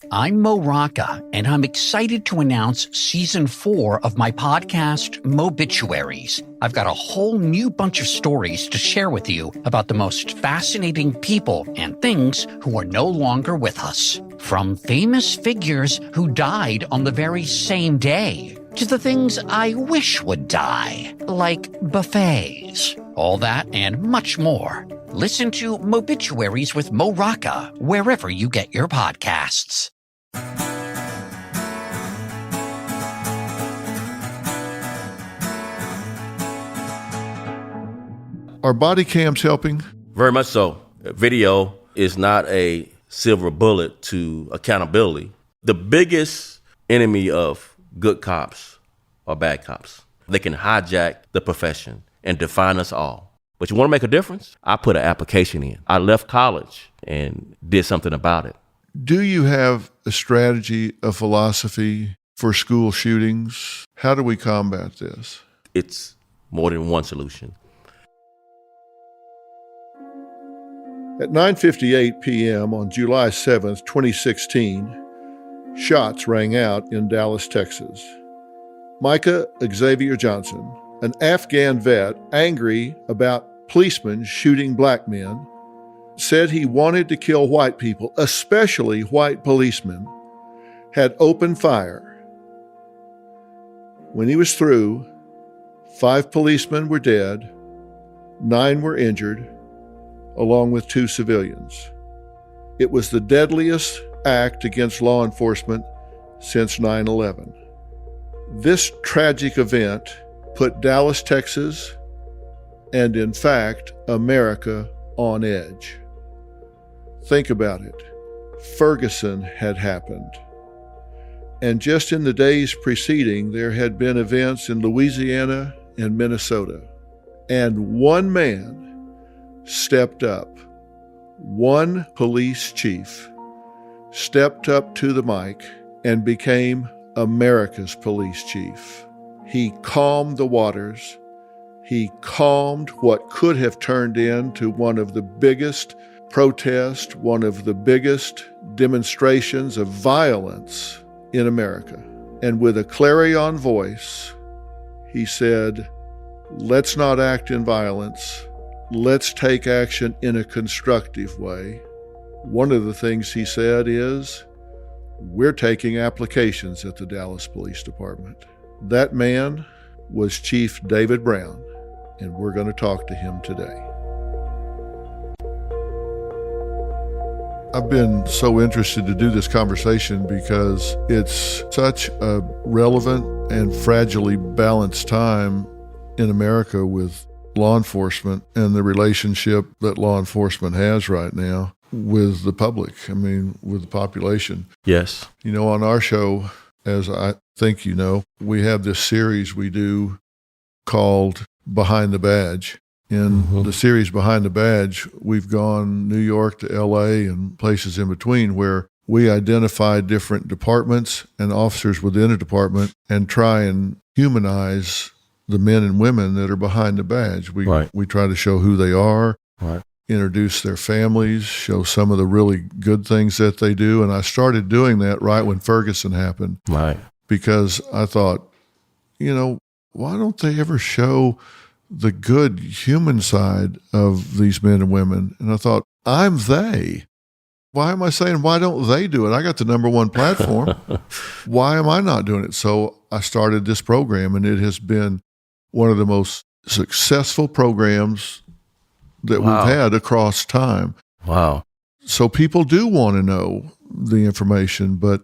I'm Mo Rocca, and I'm excited to announce Season 4 of my podcast, Mobituaries. I've got a whole new bunch of stories to share with you about the most fascinating people and things who are no longer with us. From famous figures who died on the very same day, to the things I wish would die, like buffets. All that and much more. Listen to Mobituaries with Mo Rocca wherever you get your podcasts. Are body cams helping? Very much so. Video is not a silver bullet to accountability. The biggest enemy of good cops are bad cops. They can hijack the profession and define us all. But you want to make a difference? I put an application in. I left college and did something about it. Do you have a strategy, a philosophy for school shootings? How do we combat this? It's more than one solution. At 9:58 p.m. on July 7th, 2016, shots rang out in Dallas, Texas. Micah Xavier Johnson, an Afghan vet angry about policemen shooting black men, said he wanted to kill white people, especially white policemen, had opened fire. When he was through, 5 policemen were dead, 9 were injured, along with 2 civilians. It was the deadliest act against law enforcement since 9/11. This tragic event put Dallas, Texas, and in fact, America on edge. Think about it. Ferguson had happened. And just in the days preceding, there had been events in Louisiana and Minnesota. And one man stepped up. One police chief stepped up to the mic and became America's police chief. He calmed the waters. He calmed what could have turned into one of the biggest protests, one of the biggest demonstrations of violence in America. And with a clarion voice, he said, let's not act in violence. Let's take action in a constructive way. One of the things he said is, we're taking applications at the Dallas Police Department. That man was Chief David Brown, and we're going to talk to him today. I've been so interested to do this conversation because it's such a relevant and fragilely balanced time in America with law enforcement and the relationship that law enforcement has right now with the public, with the population. Yes. You know, on our show, as I think you know, we have this series we do called Behind the Badge. In the series Behind the Badge, we've gone New York to LA and places in between where we identify different departments and officers within a department and try and humanize the men and women that are behind the badge. We try to show who they are, introduce their families, show some of the really good things that they do. And I started doing that right when Ferguson happened. Because I thought, why don't they ever show the good human side of these men and women? And I thought, I'm they. Why am I saying, why don't they do it? I got the number one platform. Why am I not doing it? So I started this program, and it has been one of the most successful programs that we've had across time. Wow. So people do want to know the information, but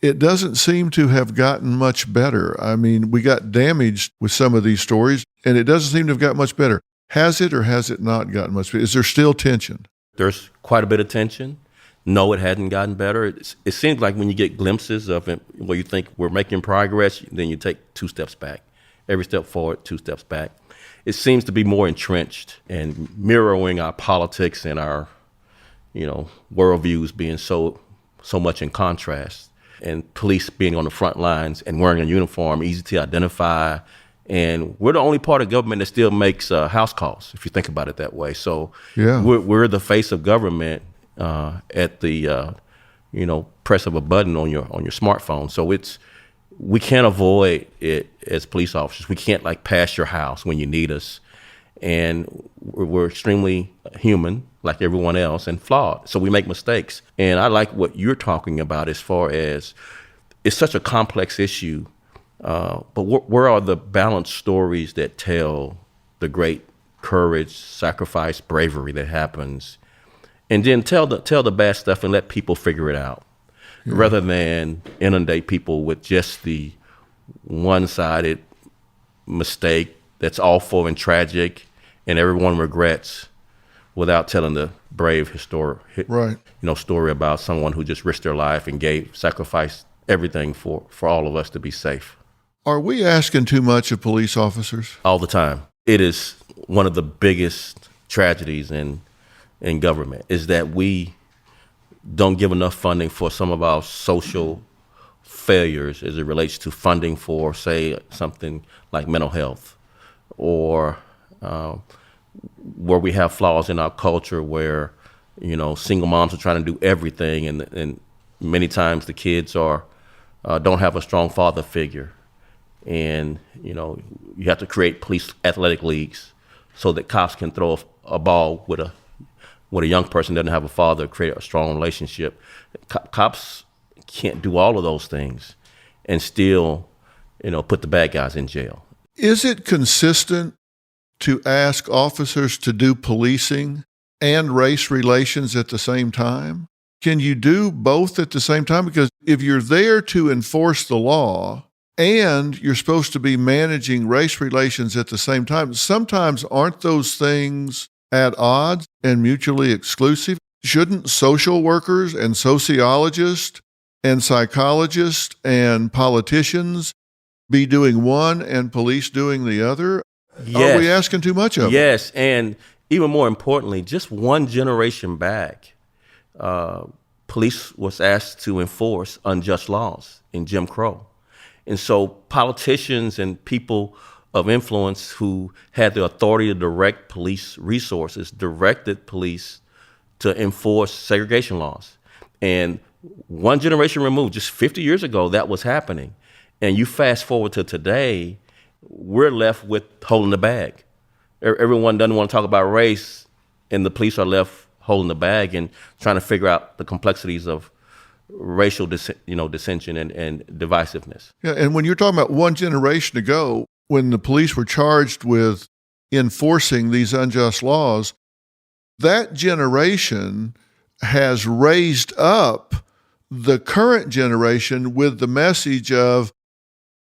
it doesn't seem to have gotten much better. We got damaged with some of these stories, and it doesn't seem to have got much better. Has it or has it not gotten much better? Is there still tension? There's quite a bit of tension. No, it hadn't gotten better. It seems like when you get glimpses of it where you think we're making progress, then you take 2 steps back. Every step forward, 2 steps back. It seems to be more entrenched and mirroring our politics and our, worldviews being so much in contrast. And police being on the front lines and wearing a uniform, easy to identify. And we're the only part of government that still makes house calls, if you think about it that way. So we're the face of government at the press of a button on your smartphone. So we can't avoid it as police officers. We can't pass your house when you need us. And we're extremely human, like everyone else, and flawed. So we make mistakes. And I like what you're talking about as far as it's such a complex issue. But where are the balanced stories that tell the great courage, sacrifice, bravery that happens? And then tell the bad stuff and let people figure it out, rather than inundate people with just the one-sided mistake that's awful and tragic and everyone regrets, without telling the brave story about someone who just risked their life and sacrificed everything for all of us to be safe. Are we asking too much of police officers? All the time. It is one of the biggest tragedies in government, is that we don't give enough funding for some of our social failures as it relates to funding for, say, something like mental health, or where we have flaws in our culture where, single moms are trying to do everything, and many times the kids don't have a strong father figure. And, you have to create police athletic leagues so that cops can throw a ball with a young person that doesn't have a father, create a strong relationship. Cops can't do all of those things and still, put the bad guys in jail. Is it consistent to ask officers to do policing and race relations at the same time? Can you do both at the same time? Because if you're there to enforce the law and you're supposed to be managing race relations at the same time, sometimes aren't those things at odds and mutually exclusive? Shouldn't social workers and sociologists and psychologists and politicians be doing one and police doing the other? Yes. Are we asking too much of them? Yes, and even more importantly, just one generation back, police was asked to enforce unjust laws in Jim Crow. And so politicians and people of influence who had the authority to direct police resources directed police to enforce segregation laws. And one generation removed, just 50 years ago, that was happening. And you fast forward to today, we're left with holding the bag. Everyone doesn't want to talk about race, and the police are left holding the bag and trying to figure out the complexities of racial dissension and divisiveness. Yeah, and when you're talking about one generation ago, when the police were charged with enforcing these unjust laws, that generation has raised up the current generation with the message of,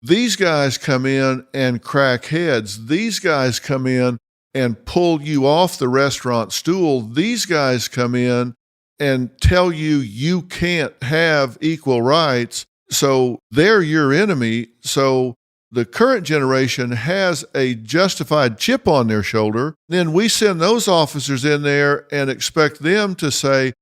these guys come in and crack heads. These guys come in and pull you off the restaurant stool. These guys come in and tell you you can't have equal rights. So they're your enemy. So the current generation has a justified chip on their shoulder. Then we send those officers in there and expect them to say,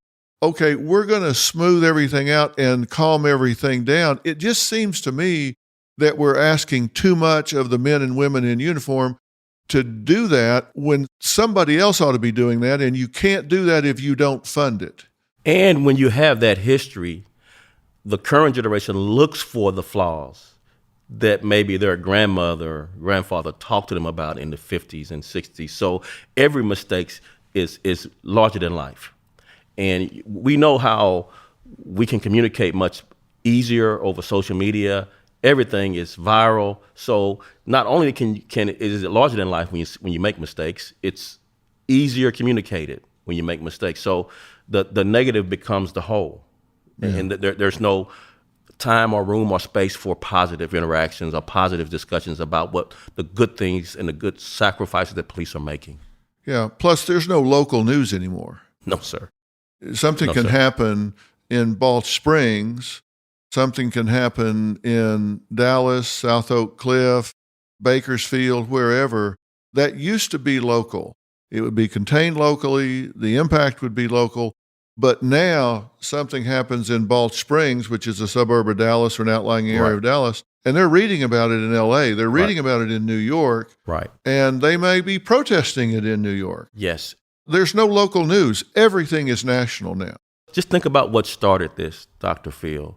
okay, we're going to smooth everything out and calm everything down. It just seems to me that we're asking too much of the men and women in uniform to do that when somebody else ought to be doing that, and you can't do that if you don't fund it. And when you have that history, the current generation looks for the flaws that maybe their grandmother or grandfather talked to them about in the 50s and 60s. So every mistake is larger than life. And we know how we can communicate much easier over social media. Everything is viral. So not only is it larger than life when you make mistakes, it's easier communicated when you make mistakes. So the negative becomes the whole. Yeah. And there's no time or room or space for positive interactions or positive discussions about what the good things and the good sacrifices that police are making. Yeah. Plus, there's no local news anymore. No, sir. Something can happen in Balch Springs. Something can happen in Dallas, South Oak Cliff, Bakersfield, wherever. That used to be local. It would be contained locally. The impact would be local. But now something happens in Balch Springs, which is a suburb of Dallas or an outlying area of Dallas, and they're reading about it in L.A. They're reading about it in New York. Right. And they may be protesting it in New York. Yes. There's no local news. Everything is national now. Just think about what started this, Dr. Phil.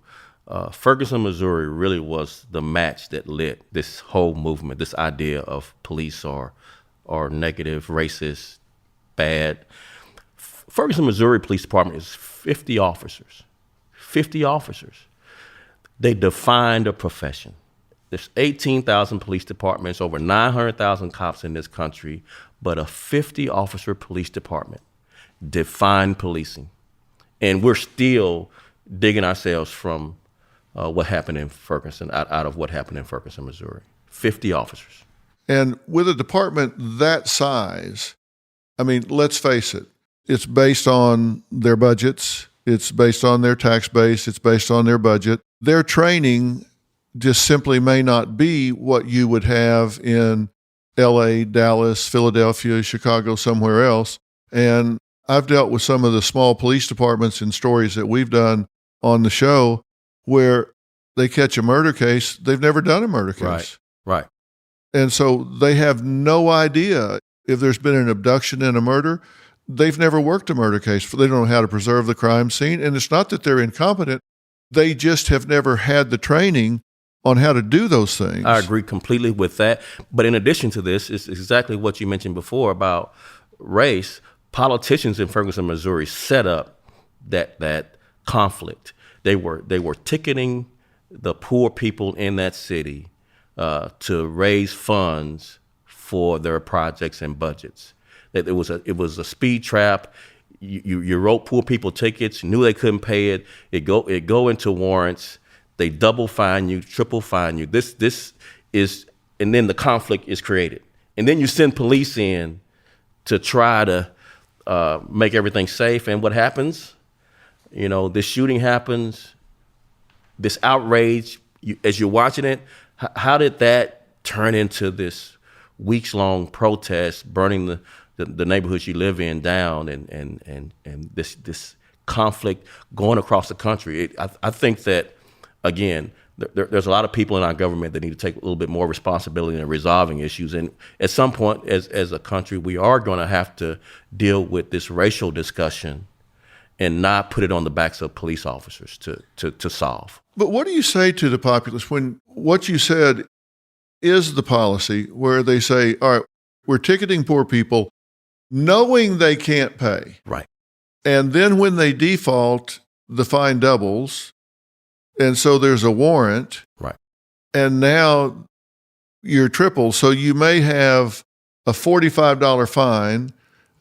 Ferguson, Missouri really was the match that lit this whole movement, this idea of police are negative, racist, bad. Ferguson, Missouri Police Department is 50 officers. 50 officers. They defined a profession. There's 18,000 police departments, over 900,000 cops in this country, but a 50-officer police department defined policing. And we're still digging ourselves from what happened in Ferguson, out of what happened in Ferguson, Missouri. 50 officers. And with a department that size, I mean, let's face it, it's based on their budgets, it's based on their tax base, it's based on their budget. Their training just simply may not be what you would have in LA, Dallas, Philadelphia, Chicago, somewhere else. And I've dealt with some of the small police departments in stories that we've done on the show where they catch a murder case, they've never done a murder case. Right. And so they have no idea if there's been an abduction and a murder. They've never worked a murder case. They don't know how to preserve the crime scene. And it's not that they're incompetent. They just have never had the training on how to do those things. I agree completely with that. But in addition to this, it's exactly what you mentioned before about race. Politicians in Ferguson, Missouri set up that conflict. They were ticketing the poor people in that city to raise funds for their projects and budgets. That it was a speed trap. You wrote poor people tickets, knew they couldn't pay it. It go into warrants. They double fine you, triple fine you. This is, and then the conflict is created. And then you send police in to try to make everything safe. And what happens? This shooting happens, this outrage, as you're watching it, how did that turn into this weeks-long protest, burning the neighborhoods you live in down, and this conflict going across the country? I think that, again, there's a lot of people in our government that need to take a little bit more responsibility in resolving issues. And at some point, as a country, we are going to have to deal with this racial discussion and not put it on the backs of police officers to solve. But what do you say to the populace when what you said is the policy where they say, all right, we're ticketing poor people knowing they can't pay. Right. And then when they default, the fine doubles. And so there's a warrant. Right. And now you're triple. So you may have a $45 fine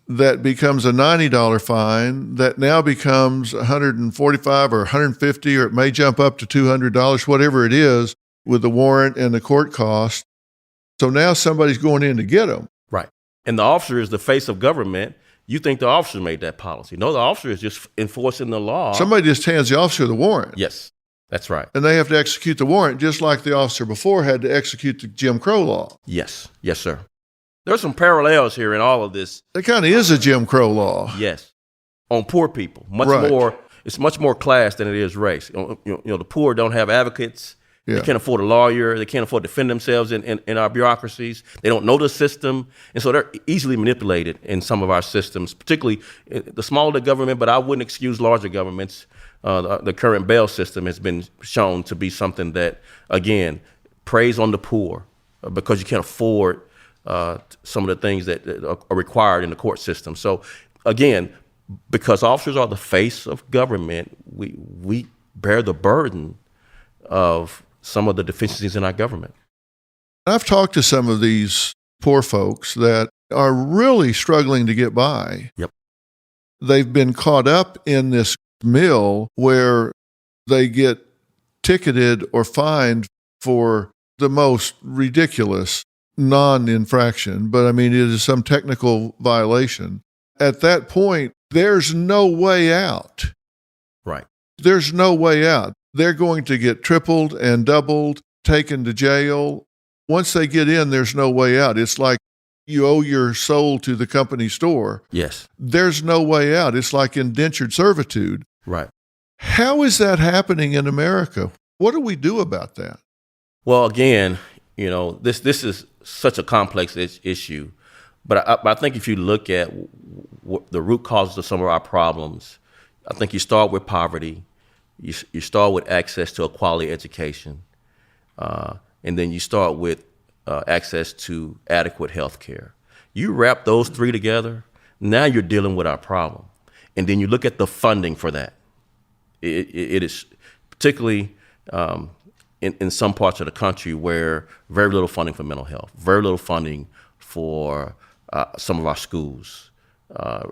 that becomes a $90 fine that now becomes $145 or $150, or it may jump up to $200, whatever it is, with the warrant and the court cost. So now somebody's going in to get them. Right. And the officer is the face of government. You think the officer made that policy. No, the officer is just enforcing the law. Somebody just hands the officer the warrant. Yes, that's right. And they have to execute the warrant just like the officer before had to execute the Jim Crow law. Yes, sir. There's some parallels here in all of this. It kind of is a Jim Crow law. Yes. On poor people. Right. More. It's much more class than it is race. The poor don't have advocates. Yeah. They can't afford a lawyer. They can't afford to defend themselves in our bureaucracies. They don't know the system. And so they're easily manipulated in some of our systems, particularly the smaller the government, but I wouldn't excuse larger governments. The current bail system has been shown to be something that, again, preys on the poor because you can't afford some of the things that are required in the court system. So, again, because officers are the face of government, we bear the burden of some of the deficiencies in our government. I've talked to some of these poor folks that are really struggling to get by. Yep. They've been caught up in this mill where they get ticketed or fined for the most ridiculous non-infraction, but I mean, it is some technical violation. At that point, there's no way out. Right. There's no way out. They're going to get tripled and doubled, taken to jail. Once they get in, there's no way out. It's like you owe your soul to the company store. Yes. There's no way out. It's like indentured servitude. Right. How is that happening in America? What do we do about that? Well, again, this is such a complex issue, but I think if you look at the root causes of some of our problems, I think you start with poverty. You start with access to a quality education. And then you start with access to adequate health care. You wrap those three together, now you're dealing with our problem. And then you look at the funding for that. It is particularly in some parts of the country where very little funding for mental health, very little funding for some of our schools,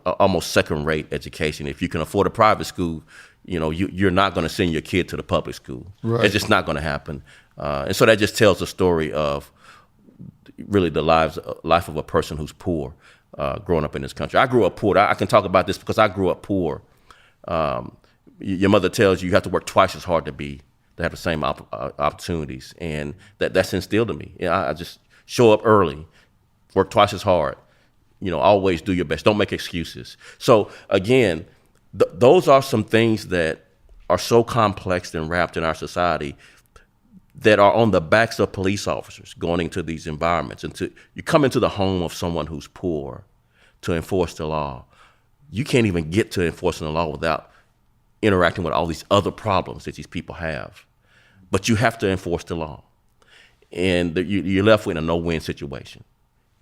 almost second-rate education. If you can afford a private school, you're not going to send your kid to the public school. Right. It's just not going to happen. And so that just tells the story of really the life of a person who's poor growing up in this country. I grew up poor. I can talk about this because I grew up poor. Your mother tells you have to work twice as hard to have the same opportunities, and that's instilled in me. I just show up early, work twice as hard. Always do your best. Don't make excuses. So again, those are some things that are so complex and wrapped in our society that are on the backs of police officers going into these environments. And you come into the home of someone who's poor to enforce the law. You can't even get to enforcing the law without interacting with all these other problems that these people have. But you have to enforce the law. And you're left with a no-win situation.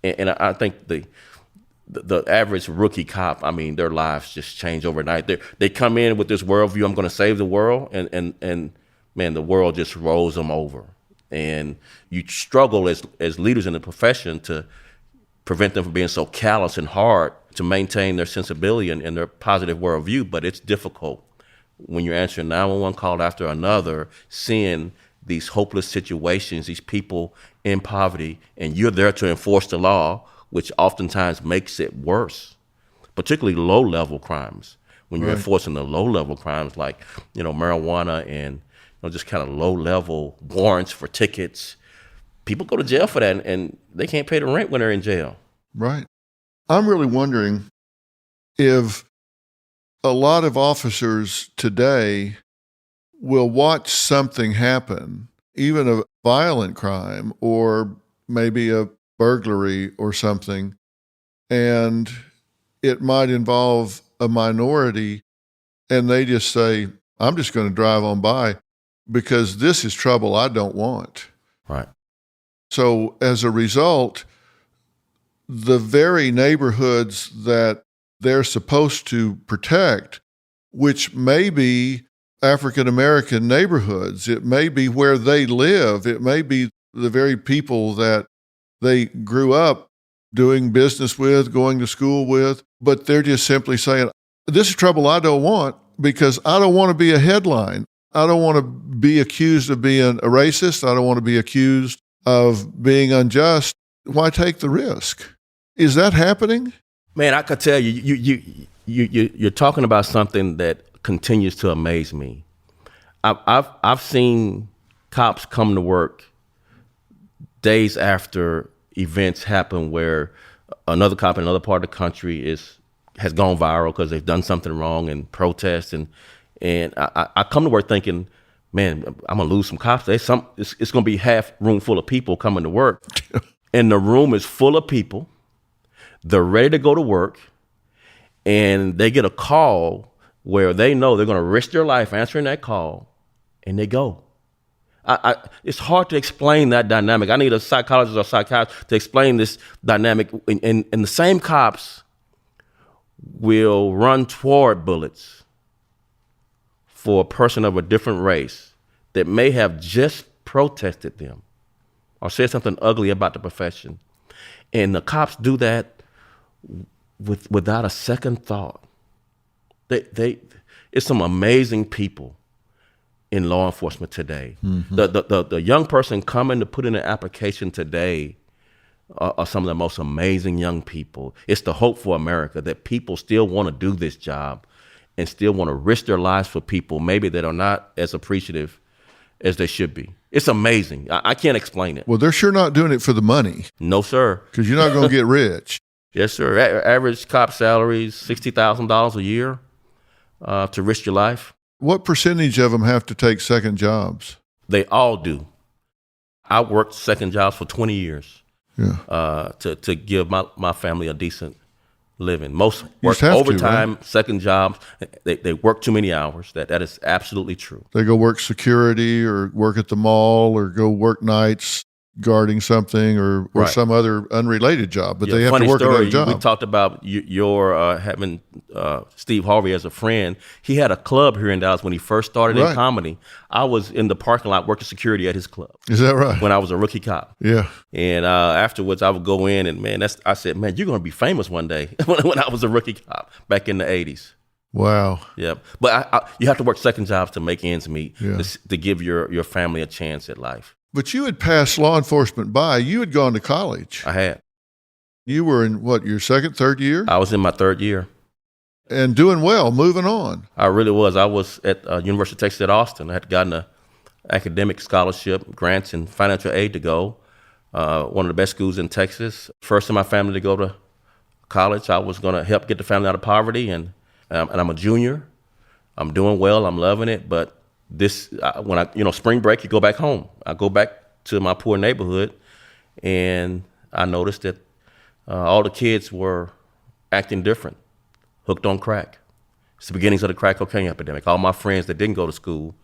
And I think the average rookie cop, their lives just change overnight. They come in with this worldview, I'm going to save the world, and man, the world just rolls them over. And you struggle as leaders in the profession to prevent them from being so callous and hard to maintain their sensibility and their positive worldview, but it's difficult when you're answering 911 call after another, seeing these hopeless situations, these people in poverty, and you're there to enforce the law, which oftentimes makes it worse, particularly low-level crimes. When you're enforcing the low-level crimes like, marijuana and just kind of low-level warrants for tickets, people go to jail for that, and they can't pay the rent when they're in jail. Right. I'm really wondering if a lot of officers today will watch something happen, even a violent crime or maybe a burglary or something, and it might involve a minority, and they just say, I'm just going to drive on by because this is trouble I don't want. Right. So as a result, the very neighborhoods that they're supposed to protect, which may be African-American neighborhoods, it may be where they live, it may be the very people that they grew up doing business with, going to school with, but they're just simply saying, this is trouble I don't want because I don't want to be a headline. I don't want to be accused of being a racist. I don't want to be accused of being unjust. Why take the risk? Is that happening? Man, I could tell you're talking about something that continues to amaze me. I've seen cops come to work days after events happen where another cop in another part of the country has gone viral because they've done something wrong and protest, and I come to work thinking, man, I'm gonna lose some cops. It's gonna be half room full of people coming to work, and the room is full of people. They're ready to go to work, and they get a call where they know they're going to risk their life answering that call, and they go. It's hard to explain that dynamic. I need a psychologist or psychiatrist to explain this dynamic. And the same cops will run toward bullets for a person of a different race that may have just protested them or said something ugly about the profession. And the cops do that without a second thought. It's some amazing people in law enforcement today. Mm-hmm. The young person coming to put in an application today are some of the most amazing young people. It's the hope for America that people still want to do this job and still want to risk their lives for people maybe that are not as appreciative as they should be. It's amazing. I can't explain it. Well, they're sure not doing it for the money. No, sir. Because you're not going to get rich. Yes, sir. Average cop salaries, $60,000 a year to risk your life. What percentage of them have to take second jobs? They all do. I worked second jobs for 20 years to give my family a decent living. Most You work just have to, overtime, right? second jobs. They work too many hours. That is absolutely true. They go work security or work at the mall or go work nights guarding something or Right. some other unrelated job, but Yeah, they have to funny work story. another job. We talked about your having Steve Harvey as a friend. He had a club here in Dallas when he first started Right. in comedy. I was in the parking lot working security at his club Is that right? when I was a rookie cop. Yeah. And afterwards, I would go in and, man, I said, man, you're going to be famous one day when I was a rookie cop back in the 80s. Wow. Yeah. But you have to work second jobs to make ends meet, Yeah. to give your family a chance at life. But you had passed law enforcement by. You had gone to college. I had. You were in what, your second, third year? I was in my third year. And doing well, moving on. I really was. I was at University of Texas at Austin. I had gotten an academic scholarship, grants, and financial aid to go. One of the best schools in Texas. First in my family to go to college. I was going to help get the family out of poverty, and I'm a junior. I'm doing well. I'm loving it. But when spring break, you go back home. I go back to my poor neighborhood, and I noticed that all the kids were acting different, hooked on crack. It's the beginnings of the crack cocaine epidemic. All my friends that didn't go to school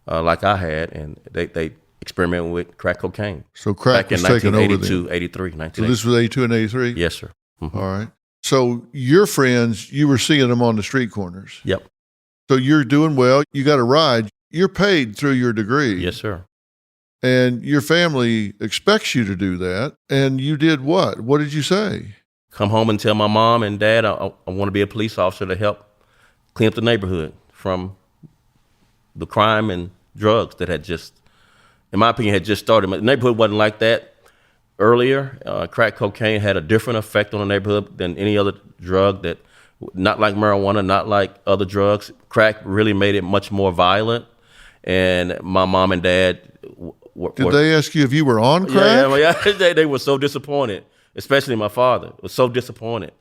like I had, and they experimented with crack cocaine. So crack back was in taken over 1982, then. 83, So 1980. this was 82 and 83? Yes, sir. Mhm. All right. So your friends, you were seeing them on the street corners. Yep. So you're doing well. You got a ride. You're paid through your degree. Yes, sir. And your family expects you to do that. And you did what? What did you say? Come home and tell my mom and dad I want to be a police officer to help clean up the neighborhood from the crime and drugs that had just, in my opinion, had just started. The neighborhood wasn't like that earlier. Crack cocaine had a different effect on the neighborhood than any other drug, that not like marijuana, not like other drugs. Crack really made it much more violent. And my mom and dad Did they ask you if you were on crack? Yeah. They were so disappointed, especially my father was so disappointed.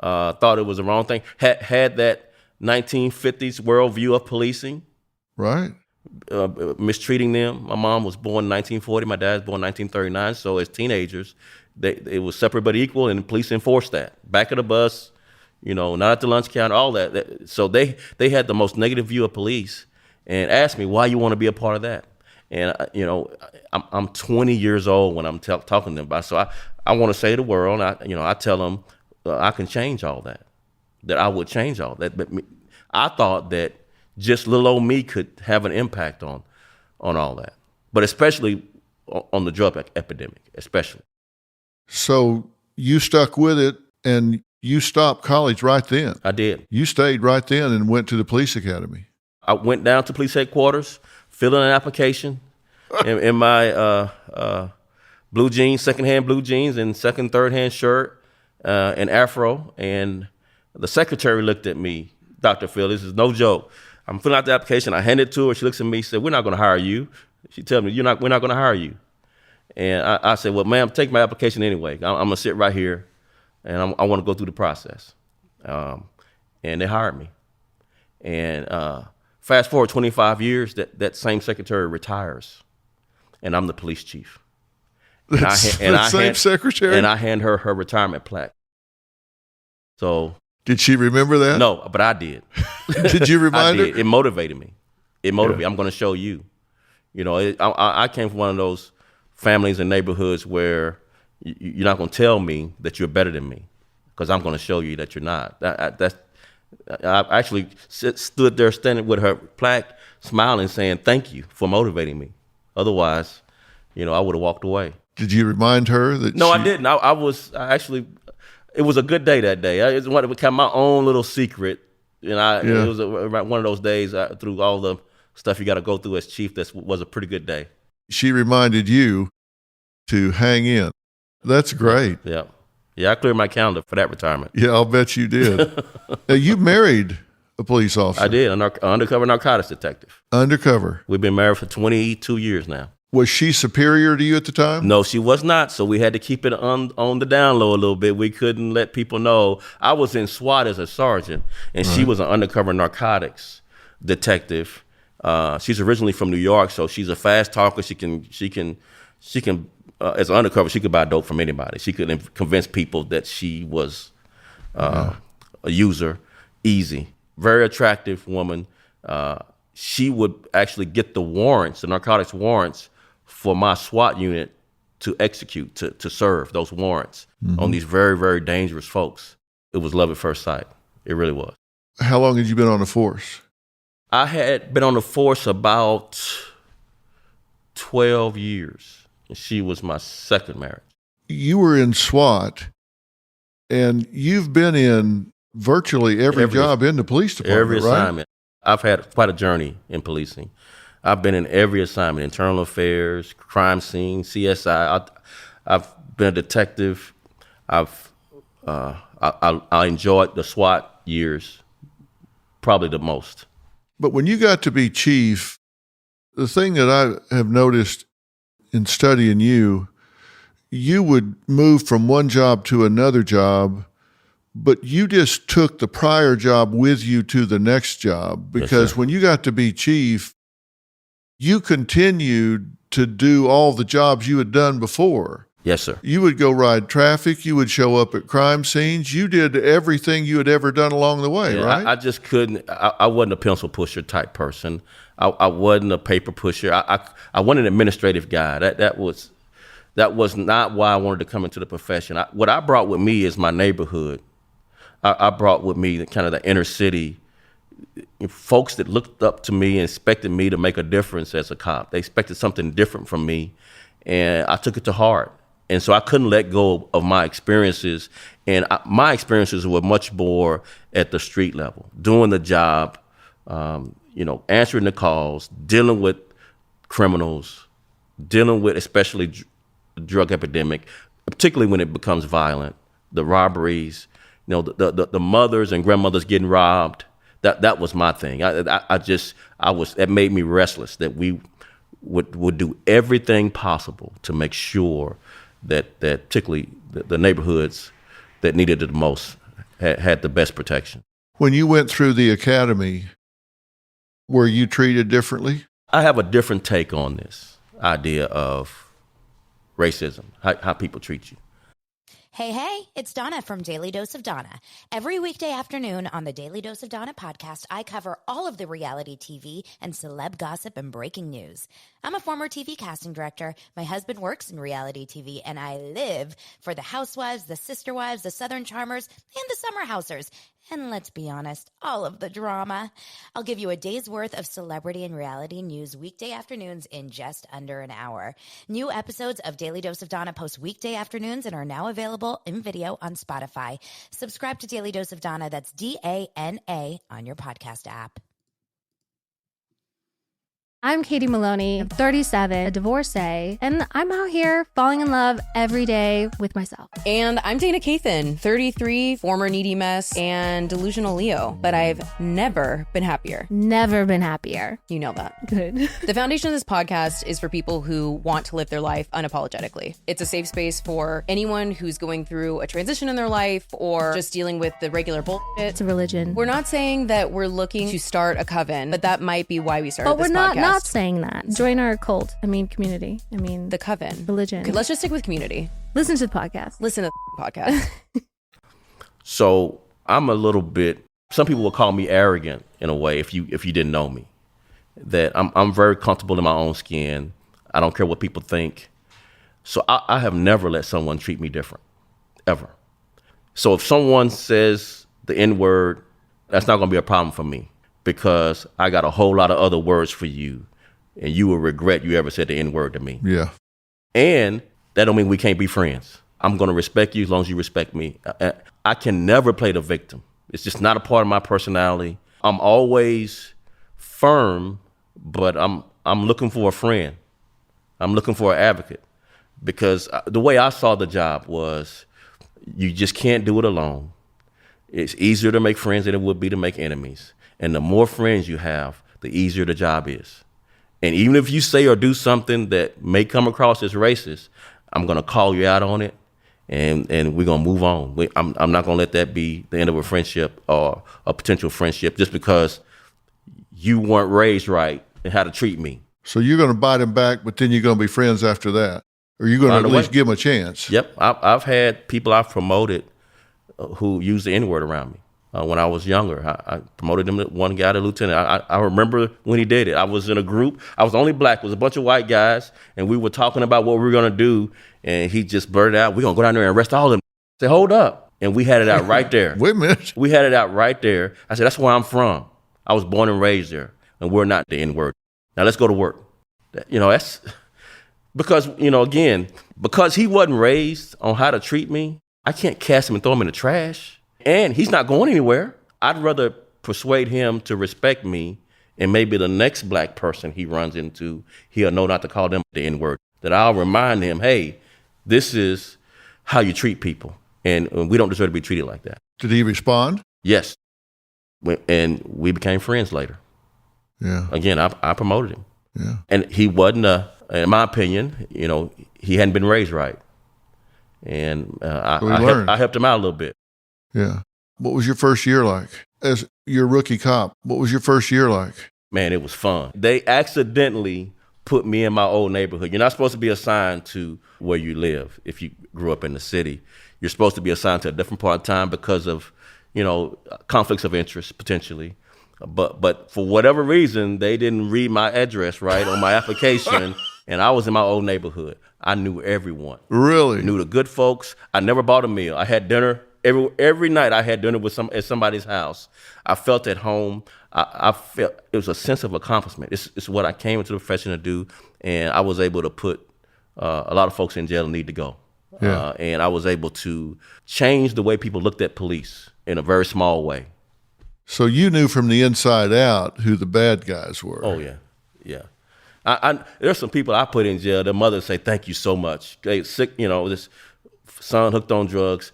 Thought it was the wrong thing. Had that 1950s worldview of policing. Right. Mistreating them. My mom was born in 1940. My dad was born in 1939. So as teenagers, it was separate but equal, and the police enforced that. Back of the bus, not at the lunch counter, all that. So they had the most negative view of police, and asked me why you want to be a part of that. And I'm 20 years old when I'm talking to them about. So I want to say to the world, I tell them I can change all that. That I would change all that. But I thought that just little old me could have an impact on all that, but especially on the drug epidemic, especially. So you stuck with it, and you stopped college right then. I did. You stayed right then and went to the police academy. I went down to police headquarters, filled in an application in my blue jeans, secondhand blue jeans, and third-hand shirt, and afro. And the secretary looked at me, Dr. Phil, this is no joke. I'm filling out the application. I hand it to her. She looks at me and said, "We're not going to hire you." She tells me, we're not going to hire you. And I said, "Well, ma'am, take my application anyway. I'm going to sit right here, and I want to go through the process." And they hired me. And fast forward 25 years, that same secretary retires, and I'm the police chief. Same secretary? And I hand her retirement plaque. So. Did she remember that? No, but I did. Did you remind her? It motivated me. I'm going to show you. I came from one of those families and neighborhoods where you're not going to tell me that you're better than me, because I'm going to show you that you're not. I actually stood there standing with her plaque, smiling, saying, "Thank you for motivating me. Otherwise, I would have walked away." Did you remind her that? No, I didn't. It was a good day that day. It became my own little secret. It was one of those days through all the stuff you got to go through as chief. That was a pretty good day. She reminded you to hang in. That's great. Yeah. Yeah, I cleared my calendar for that retirement. Yeah, I'll bet you did. You married a police officer. I did, an undercover narcotics detective. Undercover. We've been married for 22 years now. Was she superior to you at the time? No, she was not. So we had to keep it on the down low a little bit. We couldn't let people know. I was in SWAT as a sergeant, and she was an undercover narcotics detective. She's originally from New York, so she's a fast talker. She can as an undercover, she could buy dope from anybody. She could convince people that she was a user, easy. Very attractive woman. She would actually get the warrants, the narcotics warrants, for my SWAT unit to execute, to serve those warrants on these very, very dangerous folks. It was love at first sight. It really was. How long had you been on the force? I had been on the force about 12 years. And she was my second marriage. You were in SWAT, and you've been in virtually every job in the police department, every assignment. Right? I've had quite a journey in policing. I've been in every assignment: internal affairs, crime scene, CSI. I've been a detective. I enjoyed the SWAT years probably the most. But when you got to be chief, the thing that I have noticed in studying you, you would move from one job to another job, but you just took the prior job with you to the next job, because Yes, when you got to be chief, you continued to do all the jobs you had done before. Yes, sir. You would go ride traffic. You would show up at crime scenes. You did everything you had ever done along the way, right? I just couldn't. I wasn't a pencil pusher type person. I wasn't a paper pusher. I wasn't an administrative guy. That was not why I wanted to come into the profession. What I brought with me is my neighborhood. I brought with me kind of the inner city folks that looked up to me and expected me to make a difference as a cop. They expected something different from me, and I took it to heart. And so I couldn't let go of my experiences. And my experiences were much more at the street level, doing the job, answering the calls, dealing with criminals, dealing with especially drug epidemic, particularly when it becomes violent, the robberies, the mothers and grandmothers getting robbed. That was my thing. That made me restless, that we would do everything possible to make sure that particularly the neighborhoods that needed it the most had the best protection. When you went through the academy, were you treated differently? I have a different take on this idea of racism, how people treat you. Hey, it's Donna from Daily Dose of Donna. Every weekday afternoon on the Daily Dose of Donna podcast, I cover all of the reality TV and celeb gossip and breaking news. I'm a former TV casting director. My husband works in reality TV, and I live for the housewives, the sister wives, the Southern Charmers, and the summer housers. And let's be honest, all of the drama. I'll give you a day's worth of celebrity and reality news weekday afternoons in just under an hour. New episodes of Daily Dose of Donna post weekday afternoons and are now available in video on Spotify. Subscribe to Daily Dose of Donna, that's DANA, on your podcast app. I'm Katie Maloney, I'm 37, a divorcee, and I'm out here falling in love every day with myself. And I'm Dana Cathan, 33, former needy mess, and delusional Leo, but I've never been happier. Never been happier. You know that. Good. The foundation of this podcast is for people who want to live their life unapologetically. It's a safe space for anyone who's going through a transition in their life or just dealing with the regular bullshit. It's a religion. We're not saying that we're looking to start a coven, but that might be why we started but this we're podcast. not saying that. Join our cult. Community. The coven. Religion. Okay, let's just stick with community. Listen to the podcast. Listen to the podcast. So I'm a little bit, some people will call me arrogant in a way if you didn't know me. That I'm very comfortable in my own skin. I don't care what people think. So I have never let someone treat me different, ever. So if someone says the N-word, that's not gonna be a problem for me, because I got a whole lot of other words for you, and you will regret you ever said the N-word to me. Yeah. And that don't mean we can't be friends. I'm going to respect you as long as you respect me. I can never play the victim. It's just not a part of my personality. I'm always firm, but I'm looking for a friend. I'm looking for an advocate, because the way I saw the job was you just can't do it alone. It's easier to make friends than it would be to make enemies. And the more friends you have, the easier the job is. And even if you say or do something that may come across as racist, I'm going to call you out on it, and we're going to move on. I'm not going to let that be the end of a friendship or a potential friendship just because you weren't raised right and how to treat me. So you're going to bite him back, but then you're going to be friends after that? Or you're going to at least give him a chance? Yep. I've had people I've promoted who used the N-word around me. When I was younger, I promoted him, one guy to lieutenant. I remember when he did it. I was in a group. I was the only black. It was a bunch of white guys, and we were talking about what we were going to do, and he just blurted out, "We're going to go down there and arrest all of them." I said, "Hold up." And we had it out right there. Wait a minute. We had it out right there. I said, "That's where I'm from. I was born and raised there, and we're not the N-word. Now let's go to work." That's because, again, because he wasn't raised on how to treat me, I can't cast him and throw him in the trash. And he's not going anywhere. I'd rather persuade him to respect me, and maybe the next black person he runs into, he'll know not to call them the N-word. That I'll remind him, hey, this is how you treat people, and we don't deserve to be treated like that. Did he respond? Yes. And we became friends later. Yeah. Again, I promoted him. Yeah. And he wasn't, in my opinion, he hadn't been raised right. And I helped him out a little bit. Yeah. What was your first year like? As your rookie cop, what was your first year like? Man, it was fun. They accidentally put me in my old neighborhood. You're not supposed to be assigned to where you live if you grew up in the city. You're supposed to be assigned to a different part of time because of, conflicts of interest, potentially. But for whatever reason, they didn't read my address right on my application, and I was in my old neighborhood. I knew everyone. Really? Knew the good folks. I never bought a meal. I had dinner. Every night I had dinner at somebody's house. I felt at home. I felt it was a sense of accomplishment. It's what I came into the profession to do, and I was able to put a lot of folks in jail that need to go. Yeah. And I was able to change the way people looked at police in a very small way. So you knew from the inside out who the bad guys were. Oh, yeah. Yeah. There's some people I put in jail, their mothers say, "Thank you so much." They sick, this son hooked on drugs,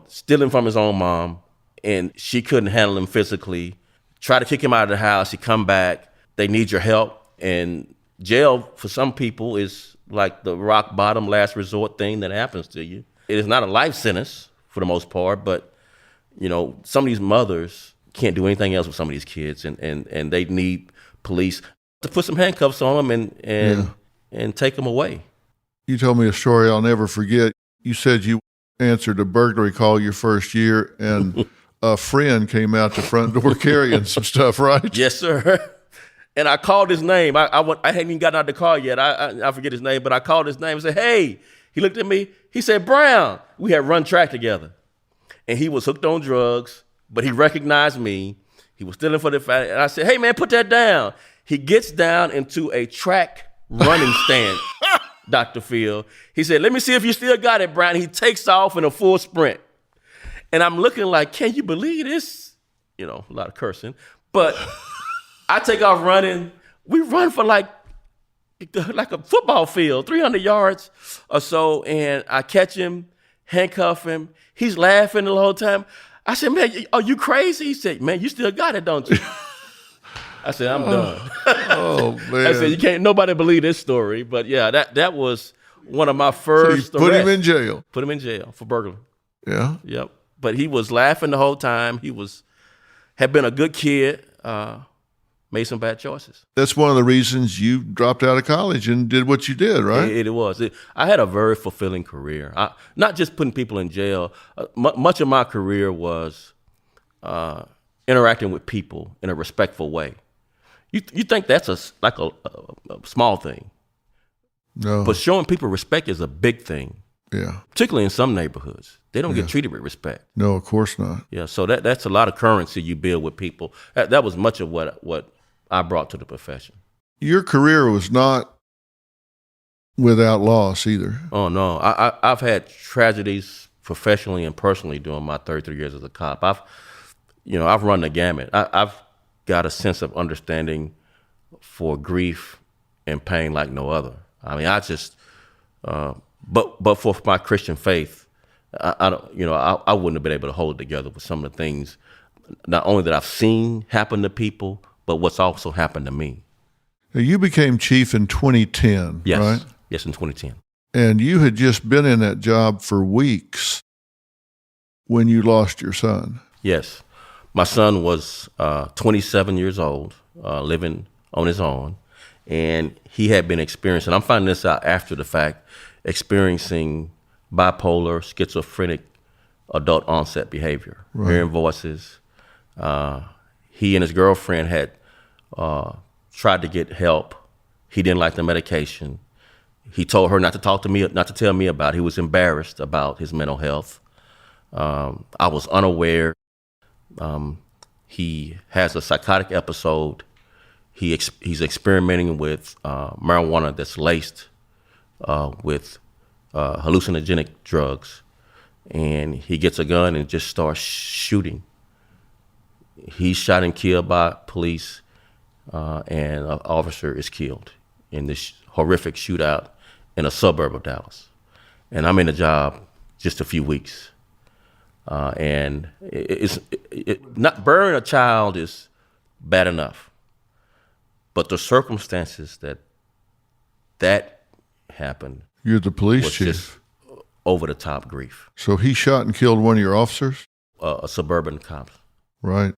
stealing from his own mom, and she couldn't handle him physically. Try to kick him out of the house. He come back. They need your help. And jail, for some people, is like the rock bottom last resort thing that happens to you. It is not a life sentence for the most part, but some of these mothers can't do anything else with some of these kids, and they need police to put some handcuffs on them and take them away. You told me a story I'll never forget. You said you answered a burglary call your first year, and a friend came out the front door carrying some stuff, right? Yes, sir. And I called his name. I hadn't even gotten out of the car yet. I forget his name, but I called his name and said, "Hey." He looked at me. He said, "Brown." We had run track together. And he was hooked on drugs, but he recognized me. He was stealing for the fact. And I said, "Hey, man, put that down." He gets down into a track running stand, Dr. Phil. He said, "Let me see if you still got it, Brown." He takes off in a full sprint. And I'm looking like, can you believe this? A lot of cursing. But I take off running. We run for like a football field, 300 yards or so. And I catch him, handcuff him. He's laughing the whole time. I said, "Man, are you crazy?" He said, "Man, you still got it, don't you?" I said, "I'm done." Oh, man. I said, nobody believe this story. But yeah, that was one of my first So you put him arrests. in jail. Put him in jail for burglary. Yeah. Yep. But he was laughing the whole time. He had been a good kid, made some bad choices. That's one of the reasons you dropped out of college and did what you did, right? It was. I had a very fulfilling career. Not just putting people in jail. Much of my career was interacting with people in a respectful way. You think that's a small thing. No. But showing people respect is a big thing. Yeah. Particularly in some neighborhoods. They don't get treated with respect. No, of course not. Yeah, so that's a lot of currency you build with people. That was much of what I brought to the profession. Your career was not without loss either. Oh, no. I've had tragedies professionally and personally during my 33 years as a cop. I've run the gamut. I've got a sense of understanding for grief and pain like no other. I mean, but for my Christian faith, I wouldn't have been able to hold it together with some of the things, not only that I've seen happen to people, but what's also happened to me. Now, you became chief in 2010, Yes. right? Yes, in 2010. And you had just been in that job for weeks when you lost your son. Yes. My son was 27 years old, living on his own, and he had been experiencing, I'm finding this out after the fact, experiencing bipolar, schizophrenic adult onset behavior, Right. hearing voices. He and his girlfriend had tried to get help. He didn't like the medication. He told her not to talk to me, not to tell me about it. He was embarrassed about his mental health. I was unaware. He has a psychotic episode. He's experimenting with marijuana that's laced with hallucinogenic drugs. And he gets a gun and just starts shooting. He's shot and killed by police, and an officer is killed in this horrific shootout in a suburb of Dallas. And I'm in the job just a few weeks. And not burying a child is bad enough, but the circumstances that happened. You're the police was chief. Just over the top grief. So he shot and killed one of your officers? A suburban cop. Right.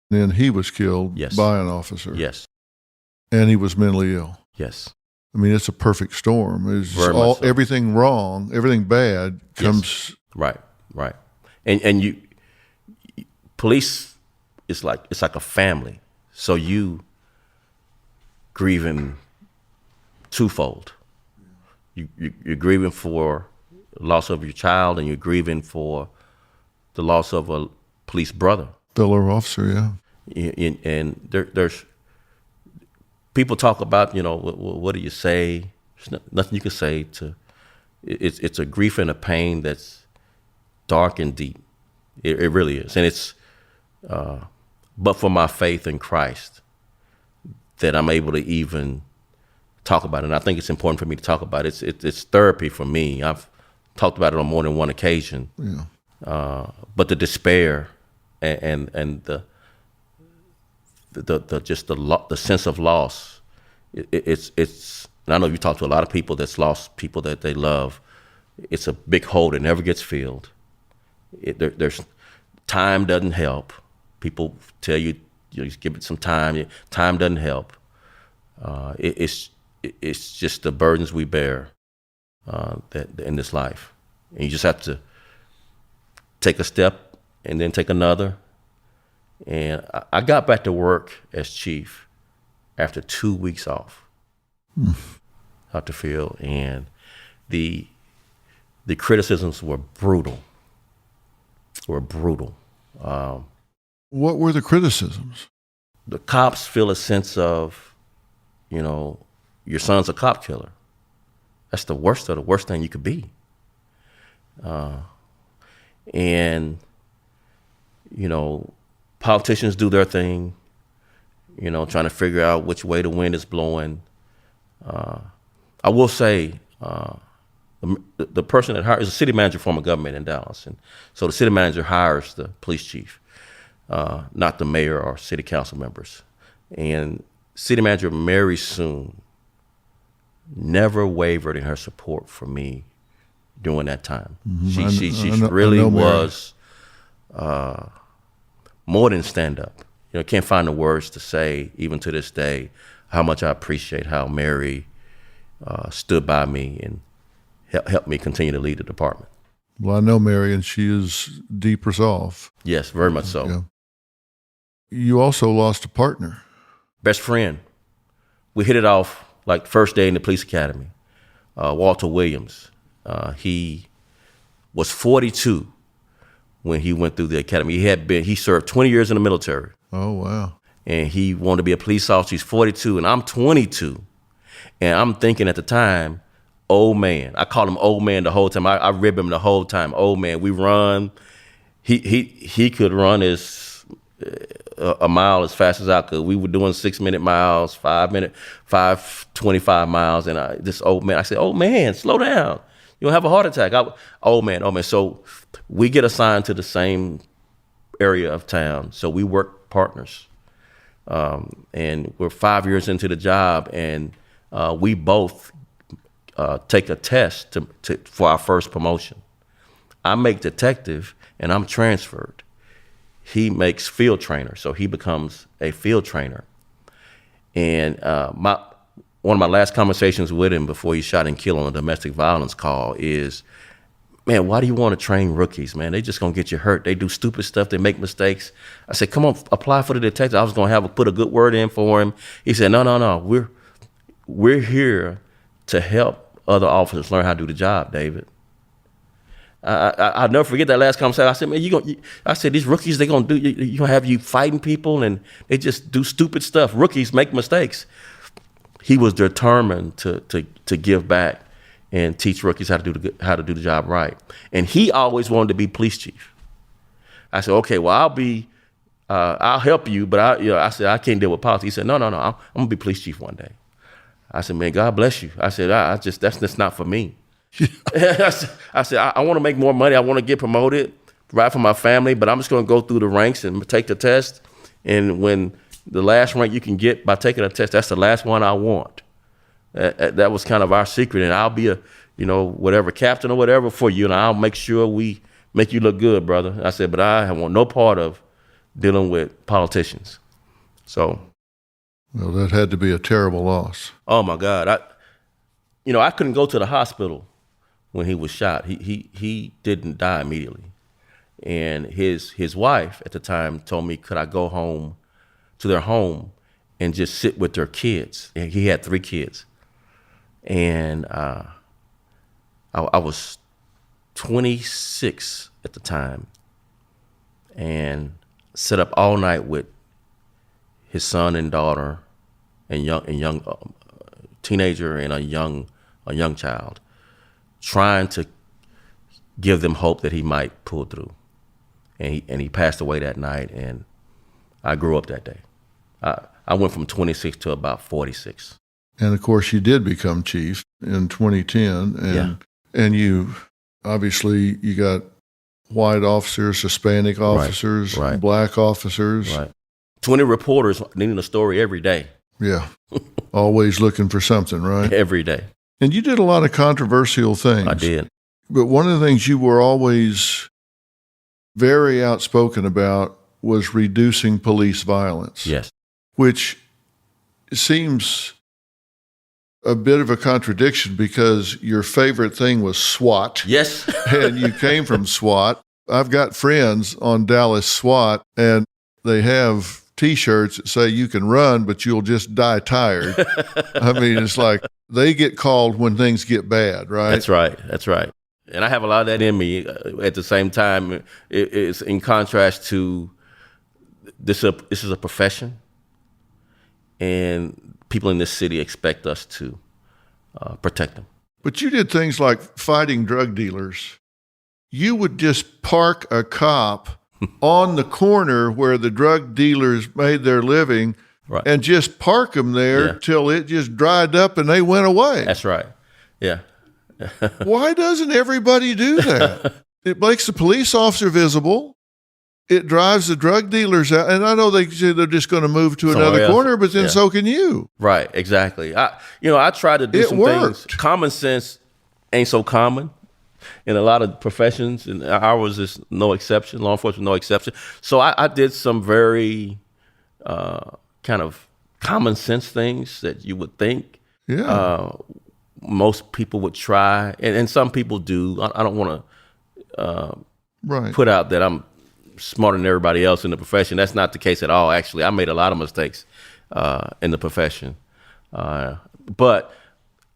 Then he was killed Yes. by an officer. Yes. And he was mentally ill. Yes. I mean, it's a perfect storm. It's Very much so. Everything wrong, everything bad comes. Yes. Right. And you police it's like a family. So you grieving twofold. You're grieving for the loss of your child, and you're grieving for the loss of a police brother. Fellow officer, yeah. And there's people talk about, what do you say? There's nothing you can say to. It's a grief and a pain that's dark and deep. It really is, and it's. But for my faith in Christ, that I'm able to even talk about it. And I think it's important for me to talk about it. It's therapy for me. I've talked about it on more than one occasion. Yeah. But the despair and the sense of loss, it's. And I know you talk to a lot of people that's lost people that they love. It's a big hole that never gets filled. There's time doesn't help. People tell you, just give it some time. Time doesn't help. It's just the burdens we bear that in this life, and you just have to take a step and then take another. And I got back to work as chief after 2 weeks off out the field, and the criticisms were brutal. What were the criticisms? The cops feel a sense of, your son's a cop killer. That's the worst of the worst thing you could be. And, politicians do their thing, trying to figure out which way the wind is blowing. I will say, the person that hires is a city manager form of government in Dallas. And so the city manager hires the police chief, not the mayor or city council members. And city manager Mary Soon never wavered in her support for me during that time. Mm-hmm. She really was more than stand up. Can't find the words to say, even to this day, how much I appreciate how Mary stood by me and helped me continue to lead the department. Well, I know Mary, and she is deep resolve. Yes, very much so. Yeah. You also lost a partner. Best friend. We hit it off like first day in the police academy. Walter Williams. He was 42 when he went through the academy. He served 20 years in the military. Oh, wow. And he wanted to be a police officer. He's 42 and I'm 22. And I'm thinking at the time, old man. I called him old man the whole time. I rib him the whole time. Old man. We run. He could run a mile as fast as I could. We were doing 6-minute miles, 5:25 miles. And this old man, I said, old man, slow down. You'll have a heart attack. Old man. So we get assigned to the same area of town. So we work partners. And we're 5 years into the job, and we both take a test for our first promotion. I make detective, and I'm transferred. He makes field trainer, so he becomes a field trainer. And one of my last conversations with him before he shot and killed on a domestic violence call is, man, why do you want to train rookies, man? They just going to get you hurt. They do stupid stuff. They make mistakes. I said, come on, apply for the detective. I was going to put a good word in for him. He said, no. We're here to help other officers learn how to do the job, David. I'll never forget that last conversation. I said, man, I said, these rookies, they're going to do, you going to have you fighting people and they just do stupid stuff. Rookies make mistakes. He was determined to give back and teach rookies how to do the job right. And he always wanted to be police chief. I said, okay, well, I'll help you, but I said, I can't deal with politics. He said, no, I'm going to be police chief one day. I said, man, God bless you. I said, that's just not for me. I said, I want to make more money. I want to get promoted, provide for my family, but I'm just going to go through the ranks and take the test. And when the last rank you can get by taking a test, that's the last one I want. That was kind of our secret. And I'll be whatever captain or whatever for you, and I'll make sure we make you look good, brother. I said, but I want no part of dealing with politicians. So. Well, that had to be a terrible loss. Oh my God. I couldn't go to the hospital when he was shot. He didn't die immediately. And his wife at the time told me, could I go home to their home and just sit with their kids? And he had 3 kids. And I was 26 at the time and set up all night with his son and daughter and young teenager and a young child, trying to give them hope that he might pull through. And he passed away that night, and I grew up that day. I went from 26 to about 46. And of course, you did become chief in 2010, and you obviously you got white officers, Hispanic officers, right. Black officers. Right. 20 reporters needing a story every day. Yeah. Always looking for something, right? Every day. And you did a lot of controversial things. I did. But one of the things you were always very outspoken about was reducing police violence. Yes. Which seems a bit of a contradiction because your favorite thing was SWAT. Yes. And you came from SWAT. I've got friends on Dallas SWAT, and they have T-shirts that say you can run, but you'll just die tired. I mean, it's like they get called when things get bad, right? That's right. And I have a lot of that in me. At the same time, it's in contrast to this is a profession, and people in this city expect us to protect them. But you did things like fighting drug dealers. You would just park a cop on the corner where the drug dealers made their living, right, and just park them there till it just dried up and they went away. That's right. Yeah. Why doesn't everybody do that? It makes the police officer visible. It drives the drug dealers out. And I know they say they're just going to move to another corner, but then so can you. Right, exactly. I try to do some things. Common sense ain't so common in a lot of professions, and ours is no exception. Law enforcement, no exception. So I did some very kind of common sense things that you would think most people would try, and some people do. I don't want to put out that I'm smarter than everybody else in the profession. That's not the case at all. Actually, I made a lot of mistakes in the profession, but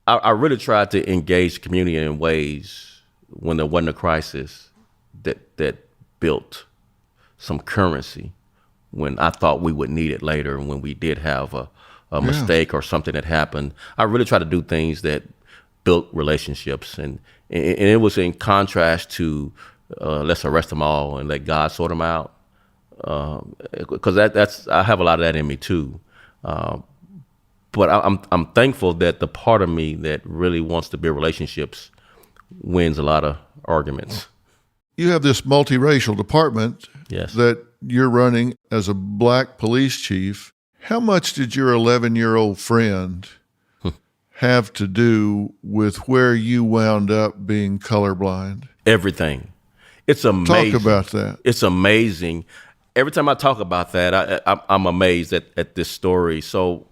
I really tried to engage the community in ways when there wasn't a crisis that built some currency when I thought we would need it later, and when we did have a mistake or something that happened. I really tried to do things that built relationships, and it was in contrast to let's arrest them all and let God sort them out, because that's I have a lot of that in me too. But I'm thankful that the part of me that really wants to build relationships wins a lot of arguments. You have this multiracial department that you're running as a Black police chief. How much did your 11-year-old friend have to do with where you wound up being colorblind? Everything. It's amazing. Talk about that. It's amazing. Every time I talk about that, I'm amazed at this story. So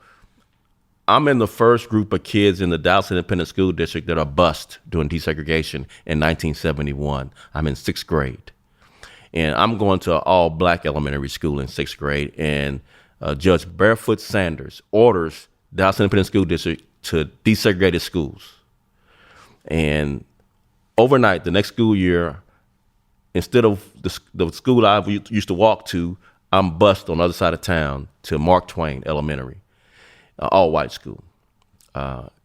I'm in the first group of kids in the Dallas Independent School District that are bused during desegregation in 1971. I'm in 6th grade. And I'm going to an all-black elementary school in 6th grade. And Judge Barefoot Sanders orders Dallas Independent School District to desegregate its schools. And overnight, the next school year, instead of the school I used to walk to, I'm bused on the other side of town to Mark Twain Elementary. All-white school,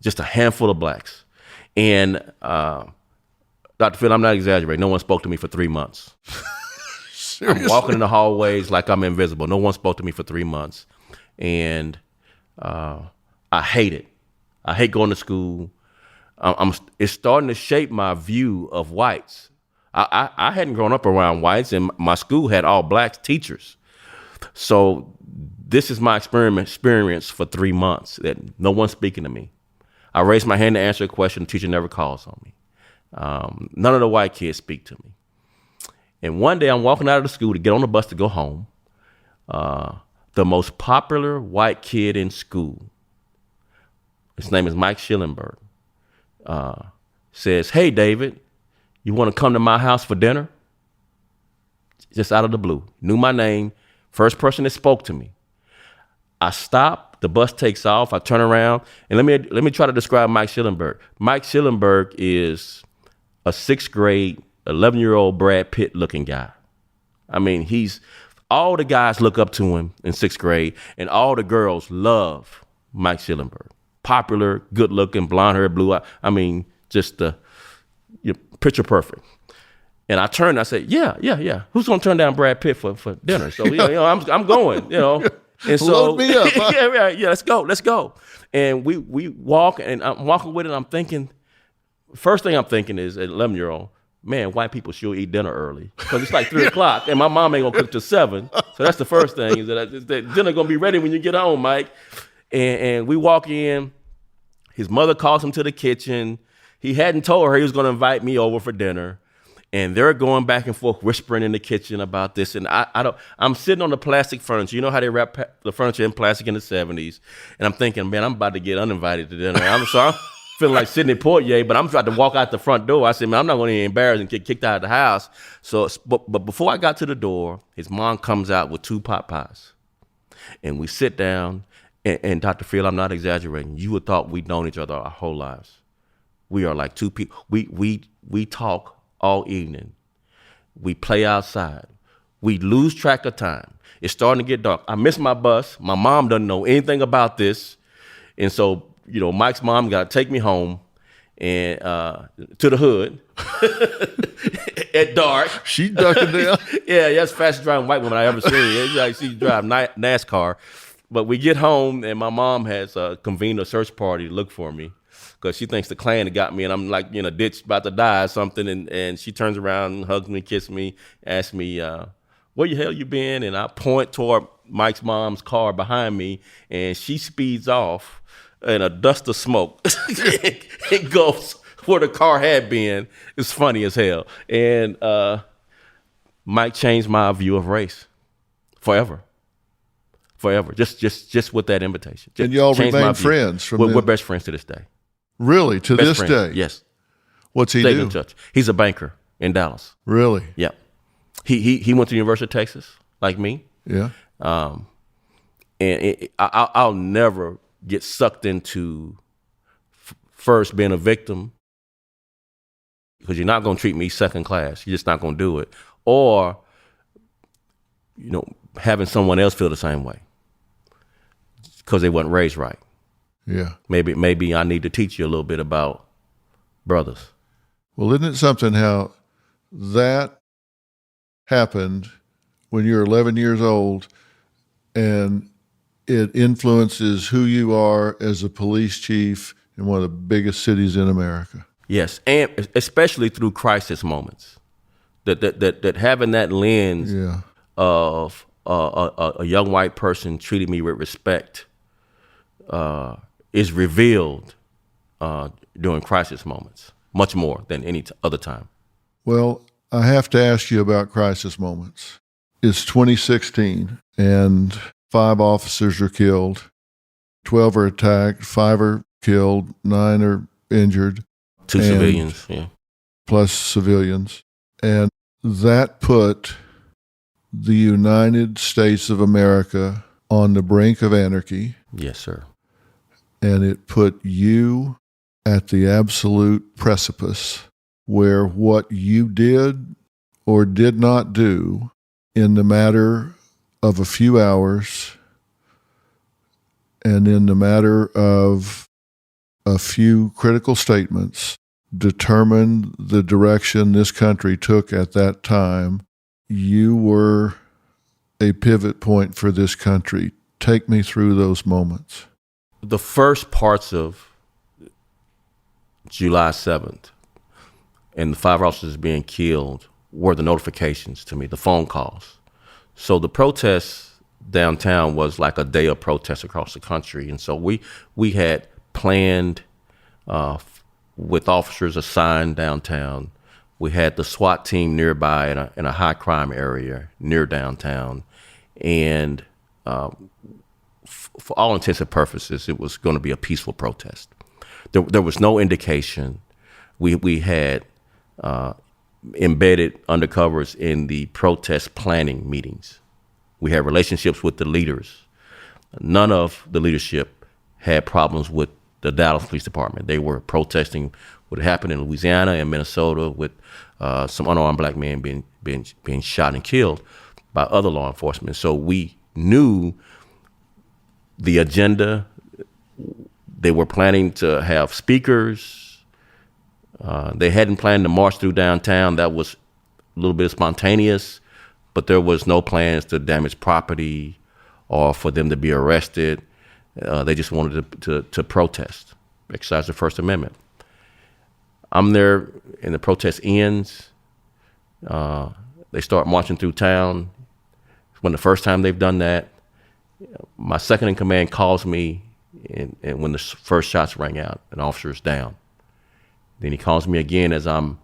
just a handful of blacks. And Dr. Phil, I'm not exaggerating. No one spoke to me for 3 months. Seriously? I'm walking in the hallways like I'm invisible. No one spoke to me for 3 months. And I hate it. I hate going to school. It's starting to shape my view of whites. I hadn't grown up around whites, and my school had all black teachers. So this is my experience for 3 months, that no one's speaking to me. I raised my hand to answer a question. The teacher never calls on me. None of the white kids speak to me. And one day I'm walking out of the school to get on the bus to go home. The most popular white kid in school, his name is Mike Schillenberg, says, "Hey, David, you want to come to my house for dinner?" Just out of the blue. Knew my name. First person that spoke to me. I stop, the bus takes off, I turn around, and let me try to describe Mike Schillenberg. Mike Schillenberg is a 6th grade, 11-year-old Brad Pitt looking guy. I mean, all the guys look up to him in 6th grade, and all the girls love Mike Schillenberg. Popular, good looking, blonde hair, blue eye. I mean, just picture perfect. And I turned and I said, yeah. Who's going to turn down Brad Pitt for dinner? So, I'm going, And so, load me up. Huh? yeah, let's go. And we walk, and I'm walking with it, and I'm thinking, first thing I'm thinking is, at 11-year-old, man, white people sure eat dinner early. Because it's like 3 o'clock, and my mom ain't going to cook till 7. So that's the first thing, is that dinner going to be ready when you get home, Mike. And we walk in. His mother calls him to the kitchen. He hadn't told her he was going to invite me over for dinner. And they're going back and forth, whispering in the kitchen about this. And I'm sitting on the plastic furniture. You know how they wrap the furniture in plastic in the 70s. And I'm thinking, man, I'm about to get uninvited to dinner. I'm feeling like Sidney Poitier, but I'm trying to walk out the front door. I said, man, I'm not going to get embarrassed and get kicked out of the house. So, but before I got to the door, his mom comes out with 2 pot pies. And we sit down, and Dr. Phil, I'm not exaggerating. You would thought we'd known each other our whole lives. We are like 2 people. We talk all evening. We play outside. We lose track of time. It's starting to get dark. I miss my bus. My mom doesn't know anything about this. And so, Mike's mom got to take me home and to the hood at dark. She ducking down. Yeah, that's the fastest driving white woman I ever seen. It's like she drive NASCAR. But we get home, and my mom has convened a search party to look for me, because she thinks the Klan had got me, and I'm like in a ditch about to die or something. And she turns around and hugs me, kisses me, asks me, where the hell you been? And I point toward Mike's mom's car behind me, and she speeds off in a dust of smoke. It goes where the car had been. It's funny as hell. And Mike changed my view of race forever. Just with that invitation. And y'all remain friends from We're best friends to this day. Really? To Best this friend, day? yes. What's he Stayed do? in touch. He's a banker in Dallas. Really? Yeah. He went to the University of Texas, like me. Yeah. And I'll never get sucked into first being a victim, because you're not going to treat me second class. You're just not going to do it. Or, having someone else feel the same way because they wasn't raised right. Yeah. Maybe I need to teach you a little bit about brothers. Well, isn't it something how that happened when you're 11 years old, and it influences who you are as a police chief in one of the biggest cities in America? Yes, and especially through crisis moments. That having that lens of a young white person treating me with respect is revealed during crisis moments, much more than any other time. Well, I have to ask you about crisis moments. It's 2016, and 5 officers are killed. 12 are attacked, 5 are killed, 9 are injured. 2 civilians, yeah. Plus civilians. And that put the United States of America on the brink of anarchy. Yes, sir. And it put you at the absolute precipice where what you did or did not do in the matter of a few hours and in the matter of a few critical statements determined the direction this country took at that time. You were a pivot point for this country. Take me through those moments. The first parts of July 7th and the 5 officers being killed were the notifications to me, the phone calls. So the protests downtown was like a day of protest across the country. And so we had planned with officers assigned downtown. We had the SWAT team nearby in a high crime area near downtown. And for all intents and purposes, it was going to be a peaceful protest. There was no indication. We had embedded undercovers in the protest planning meetings. We had relationships with the leaders. None of the leadership had problems with the Dallas Police Department. They were protesting what happened in Louisiana and Minnesota with some unarmed black men being shot and killed by other law enforcement. So we knew the agenda. They were planning to have speakers. They hadn't planned to march through downtown. That was a little bit spontaneous, but there was no plans to damage property or for them to be arrested. They just wanted to protest, exercise the First Amendment. I'm there, and the protest ends. They start marching through town. When the first time they've done that, my second in command calls me, and when the first shots rang out, an officer is down. Then he calls me again as I'm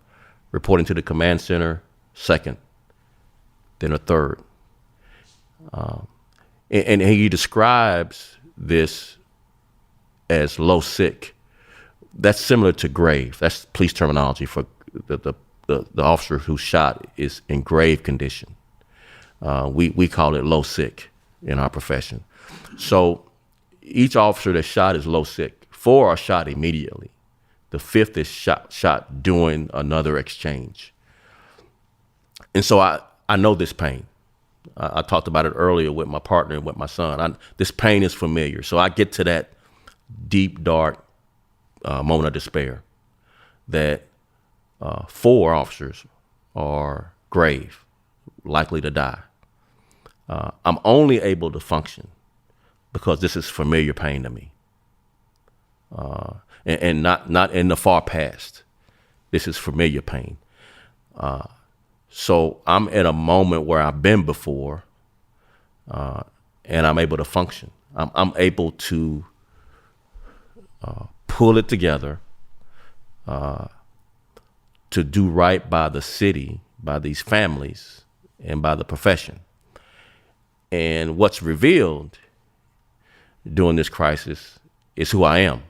reporting to the command center, second, then a third. And he describes this as low sick. That's similar to grave. That's police terminology for the officer who shot is in grave condition. We call it low sick in our profession. So each officer that's shot is low sick. 4 are shot immediately. The 5th is shot during another exchange. And so I know this pain. I talked about it earlier with my partner and with my son. This pain is familiar. So I get to that deep, dark moment of despair that 4 officers are grave, likely to die. I'm only able to function because this is familiar pain to me. And not in the far past. This is familiar pain. So I'm at a moment where I've been before, and I'm able to function. I'm able to pull it together to do right by the city, by these families, and by the profession. And what's revealed during this crisis is who I am.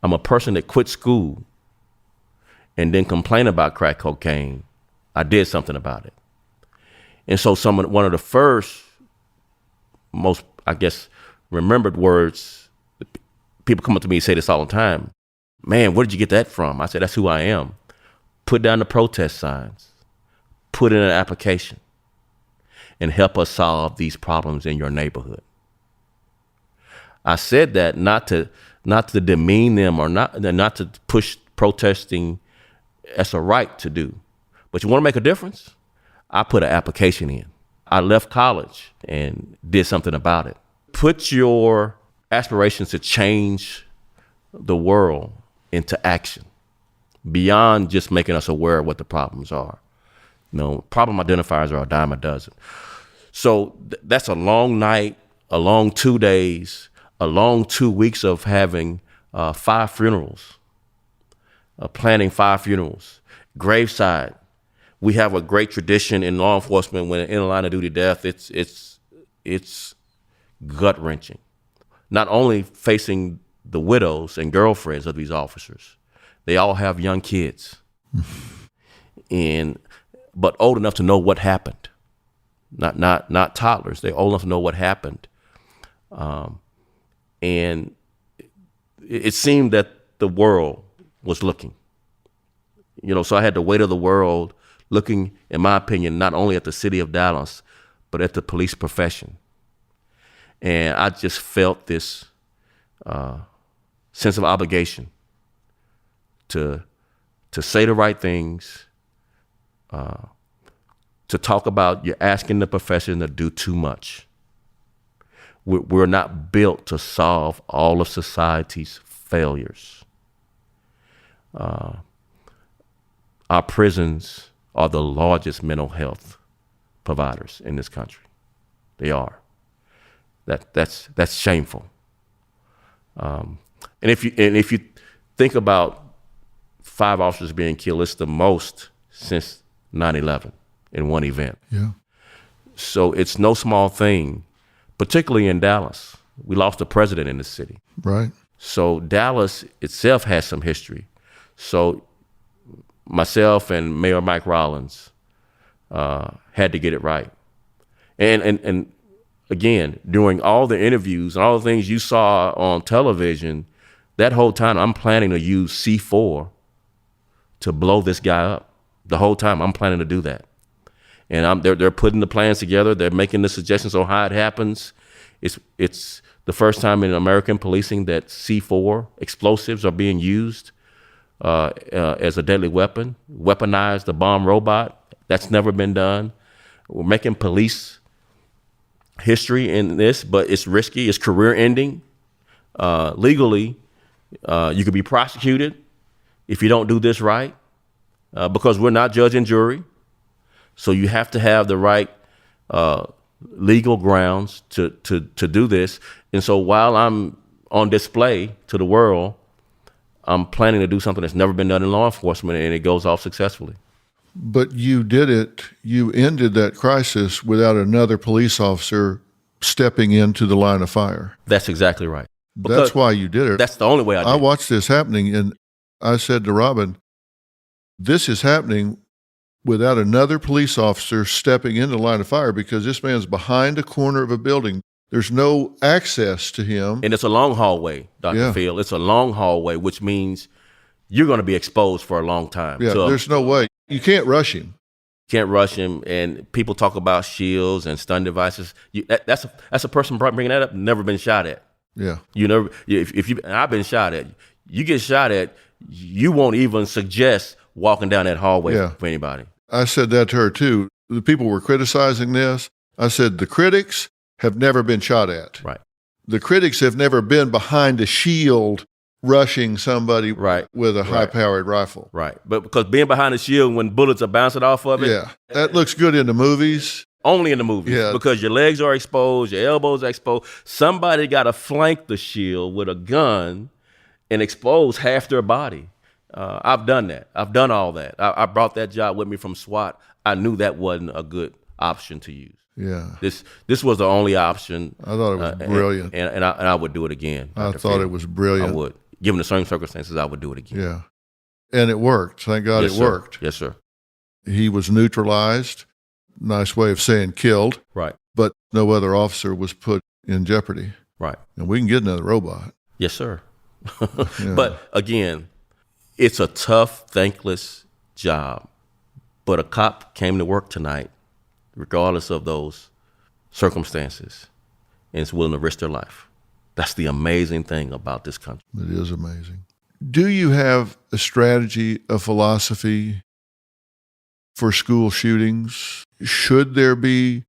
I'm a person that quit school and then complained about crack cocaine. I did something about it. And so one of the first, most, I guess, remembered words, people come up to me and say this all the time. Man, where did you get that from? I said, that's who I am. Put down the protest signs. Put in an application. And help us solve these problems in your neighborhood. I said that not to demean them or not to push protesting as a right to do. But you want to make a difference? I put an application in. I left college and did something about it. Put your aspirations to change the world into action beyond just making us aware of what the problems are. Problem identifiers are a dime a dozen. So that's a long night, a long 2 days, a long 2 weeks of having 5 funerals, planning 5 funerals, graveside. We have a great tradition in law enforcement when in a line of duty death, it's gut wrenching. not only facing the widows and girlfriends of these officers, they all have young kids, but old enough to know what happened. Not toddlers. They're old enough to know what happened, and it seemed that the world was looking. So I had the weight of the world looking, in my opinion, not only at the city of Dallas, but at the police profession. And I just felt this sense of obligation to say the right things, to talk about you're asking the profession to do too much. We're not built to solve all of society's failures. Our prisons are the largest mental health providers in this country. They are. That's shameful. And if you think about 5 officers being killed, it's the most since 9/11 in one event. Yeah. So it's no small thing, particularly in Dallas. We lost a president in the city. Right. So Dallas itself has some history. So myself and Mayor Mike Rollins had to get it right. And again, during all the interviews and all the things you saw on television, that whole time I'm planning to use C4 to blow this guy up. The whole time I'm planning to do that. And they're putting the plans together. They're making the suggestions on how it happens. It's the first time in American policing that C4 explosives are being used as a deadly weapon, weaponized the bomb robot. That's never been done. We're making police history in this, but it's risky. It's career ending. Legally, you could be prosecuted if you don't do this right, because we're not judge and jury. So you have to have the right legal grounds to do this. And so while I'm on display to the world, I'm planning to do something that's never been done in law enforcement, and it goes off successfully. But you did it. You ended that crisis without another police officer stepping into the line of fire. That's exactly right. That's why you did it. That's the only way I did it. I watched this happening, and I said to Robin, this is happening without another police officer stepping into the line of fire, because this man's behind a corner of a building. There's no access to him. And it's a long hallway, Dr. Phil. It's a long hallway, which means you're going to be exposed for a long time. Yeah, there's no way. You can't rush him. Can't rush him. And people talk about shields and stun devices. That's a person bringing that up, never been shot at. Yeah. And I've been shot at. You get shot at, you won't even suggest walking down that hallway for anybody. I said that to her too. The people were criticizing this. I said, the critics have never been shot at. Right. The critics have never been behind a shield rushing somebody with a high-powered rifle. Right. But because being behind a shield when bullets are bouncing off of it. Yeah. That looks good in the movies. Only in the movies. Yeah. Because your legs are exposed, your elbows are exposed. Somebody got to flank the shield with a gun and expose half their body. I've done that. I've done all that. I brought that job with me from SWAT. I knew that wasn't a good option to use. Yeah. This was the only option. I thought it was brilliant. And I would do it again. I thought it was brilliant. I would. Given the same circumstances, I would do it again. Yeah. And it worked. Thank God it worked. Yes, sir. He was neutralized. Nice way of saying killed. Right. But no other officer was put in jeopardy. Right. And we can get another robot. Yes, sir. Yeah. But again, it's a tough, thankless job. But a cop came to work tonight, regardless of those circumstances, and is willing to risk their life. That's the amazing thing about this country. It is amazing. Do you have a strategy, a philosophy for school shootings? Should there be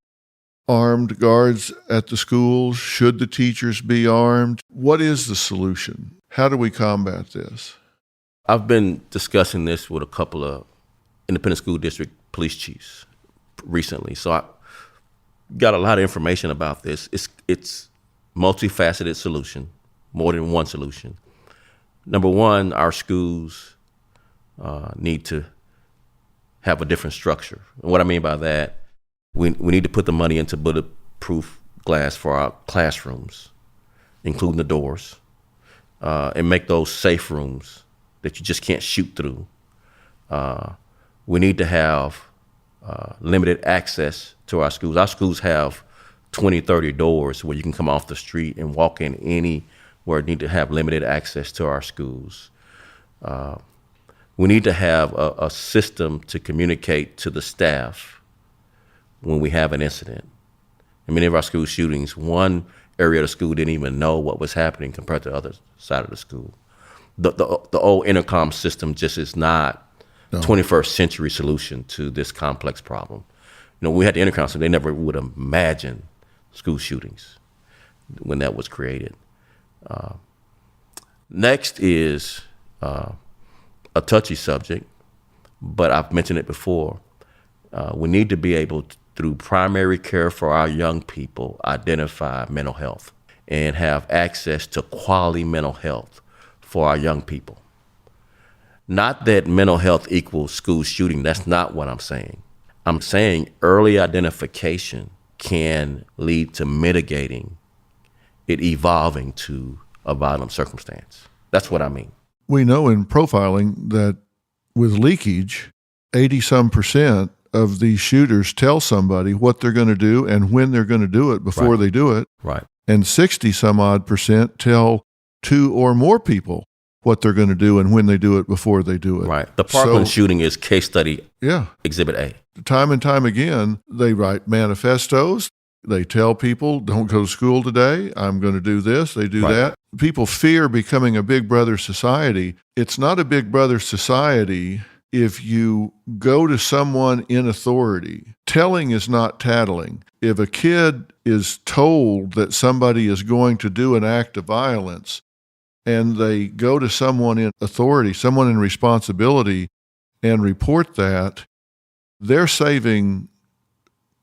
armed guards at the schools? Should the teachers be armed? What is the solution? How do we combat this? I've been discussing this with a couple of independent school district police chiefs recently. So I got a lot of information about this. It's multifaceted solution, more than one solution. Number one, our schools need to have a different structure. And what I mean by that, we need to put the money into bulletproof glass for our classrooms. including the doors, and make those safe rooms that you just can't shoot through. We need to have limited access to our schools. Our schools have 20, 30 doors where you can come off the street and walk in anywhere. Need to have limited access to our schools. We need to have a system to communicate to the staff when we have an incident. In many of our school shootings, one area of the school didn't even know what was happening compared to the other side of the school. The old intercom system just is not 21st century solution to this complex problem. When we had the intercom system, they never would have imagined school shootings when that was created. Next is a touchy subject, but I've mentioned it before. We need to be able to, through primary care for our young people, identify mental health and have access to quality mental health for our young people. Not that mental health equals school shooting. That's not what I'm saying. I'm saying early identification can lead to mitigating it evolving to a violent circumstance. That's what I mean. We know in profiling that with leakage, 80% of these shooters tell somebody what they're going to do and when they're going to do it before they do it. Right. And 60% tell 2 or more people what they're going to do and when they do it before they do it. Right. The Parkland shooting is case study Exhibit A. Time and time again, they write manifestos. They tell people, don't go to school today. I'm going to do this. They do that. People fear becoming a big brother society. It's not a big brother society if you go to someone in authority. Telling is not tattling. If a kid is told that somebody is going to do an act of violence and they go to someone in authority, someone in responsibility, and report that, they're saving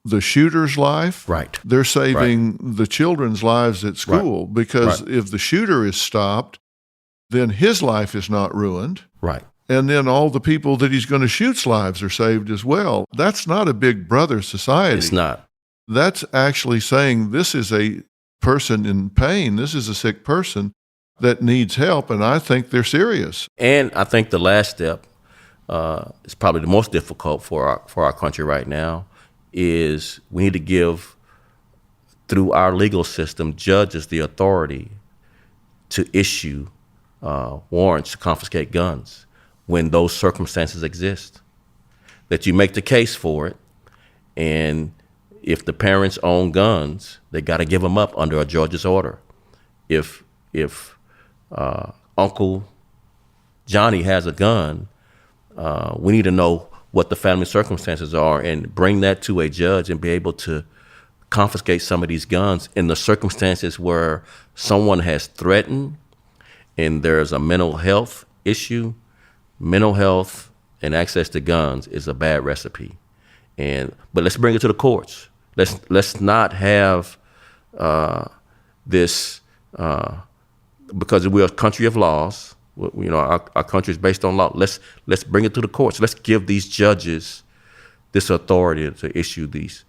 the shooter's life. Right. They're saving the children's lives at school because if the shooter is stopped, then his life is not ruined. Right. And then all the people that he's going to shoot's lives are saved as well. That's not a big brother society. It's not. That's actually saying this is a person in pain. This is a sick person that needs help, and I think they're serious. And I think the last step is probably the most difficult for our country right now is we need to give, through our legal system, judges the authority to issue warrants to confiscate guns when those circumstances exist. That you make the case for it, and if the parents own guns, they got to give them up under a judge's order. If Uncle Johnny has a gun, we need to know what the family circumstances are and bring that to a judge and be able to confiscate some of these guns in the circumstances where someone has threatened and there's a mental health issue. Mental health and access to guns is a bad recipe. But let's bring it to the courts. Let's not have this because we're a country of laws. Our country is based on law. Let's bring it to the courts. Let's give these judges this authority to issue these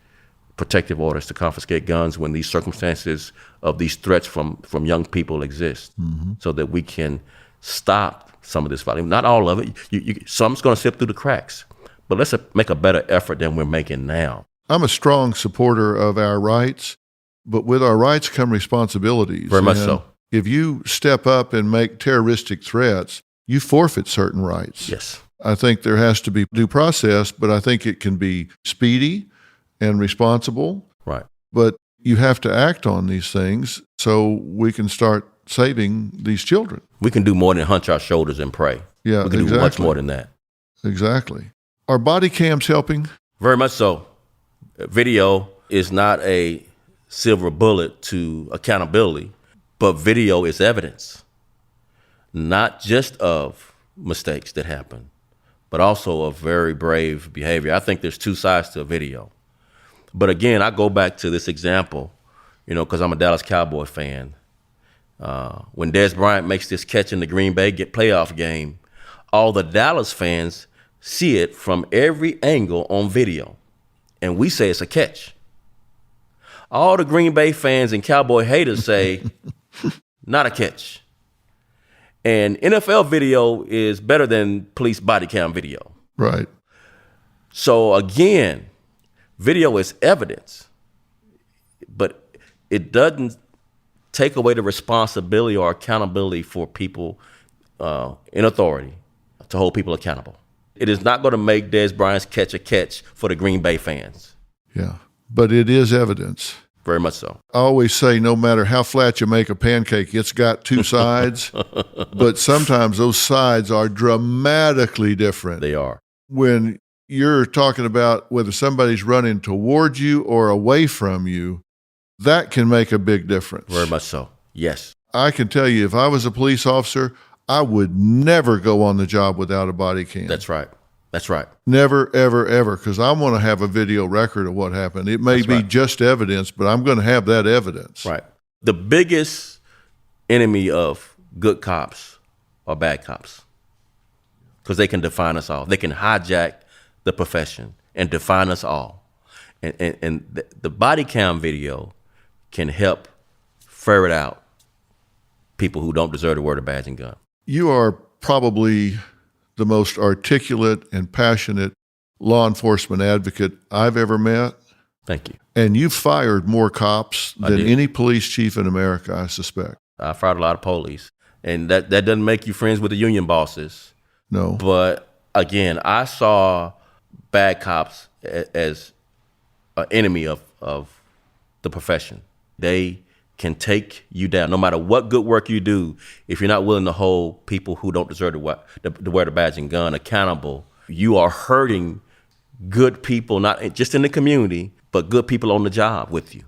protective orders to confiscate guns when these circumstances of these threats from young people exist, so that we can stop some of this violence. Not all of it. Some's going to slip through the cracks. But let's make a better effort than we're making now. I'm a strong supporter of our rights, but with our rights come responsibilities. Very much so. If you step up and make terroristic threats, you forfeit certain rights. Yes. I think there has to be due process, but I think it can be speedy and responsible. Right. But you have to act on these things so we can start saving these children. We can do more than hunch our shoulders and pray. Yeah, we can do much more than that. Exactly. Are body cams helping? Very much so. Video is not a silver bullet to accountability, but video is evidence, not just of mistakes that happen, but also of very brave behavior. I think there's two sides to a video. But again, I go back to this example, because I'm a Dallas Cowboy fan. When Dez Bryant makes this catch in the Green Bay playoff game, all the Dallas fans see it from every angle on video, and we say it's a catch. All the Green Bay fans and Cowboy haters say Not a catch. And NFL video is better than police body cam video. Right. So again, video is evidence, but it doesn't take away the responsibility or accountability for people in authority to hold people accountable. It is not going to make Dez Bryant's catch a catch for the Green Bay fans. Yeah, but it is evidence. Very much so. I always say no matter how flat you make a pancake, it's got two sides, but sometimes those sides are dramatically different. They are. When you're talking about whether somebody's running towards you or away from you, that can make a big difference. Very much so. Yes. I can tell you, if I was a police officer, I would never go on the job without a body cam. That's right. That's right. Never, ever, ever, because I want to have a video record of what happened. It may be just evidence, but I'm going to have that evidence. Right. The biggest enemy of good cops are bad cops because they can define us all. They can hijack the profession and define us all. And the body cam video can help ferret out people who don't deserve to wear the badge and gun. You are probably the most articulate and passionate law enforcement advocate I've ever met. Thank you. And you've fired more cops than any police chief in America, I suspect. I fired a lot of police. And that doesn't make you friends with the union bosses. No. But again, I saw bad cops as an enemy of the profession. They can take you down no matter what good work you do. If you're not willing to hold people who don't deserve to wear the badge and gun accountable, you are hurting good people, not just in the community, but good people on the job with you.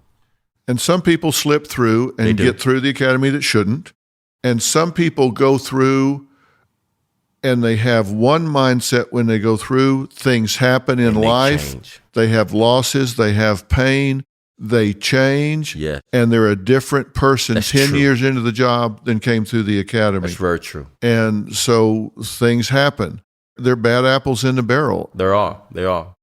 And some people slip through and get through the academy that shouldn't. And some people go through and they have one mindset when they go through. Things happen in life. Change. They have losses. They have pain. They change. Yeah. And they're a different person That's 10 true. years into the job than came through the academy. That's very true. And so things happen. They're bad apples in the barrel. There are.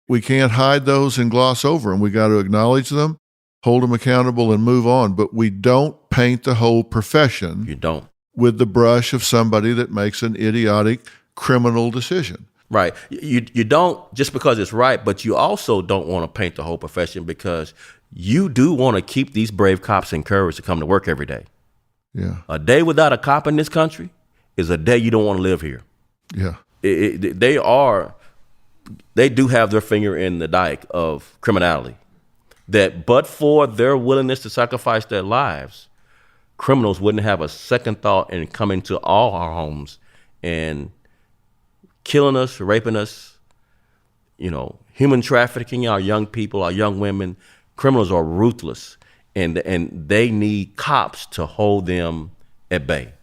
We can't hide those and gloss over them. We got to acknowledge them, hold them accountable, and move on. But we don't paint the whole profession You don't. with the brush of somebody that makes an idiotic criminal decision. Right. You don't just because it's right, but you also don't want to paint the whole profession because you do want to keep these brave cops encouraged to come to work every day. Yeah. A day without a cop in this country is a day you don't want to live here. Yeah. They do have their finger in the dike of criminality. That but for their willingness to sacrifice their lives, criminals wouldn't have a second thought in coming to all our homes and killing us, raping us, human trafficking our young people, our young women. Criminals are ruthless, and they need cops to hold them at bay.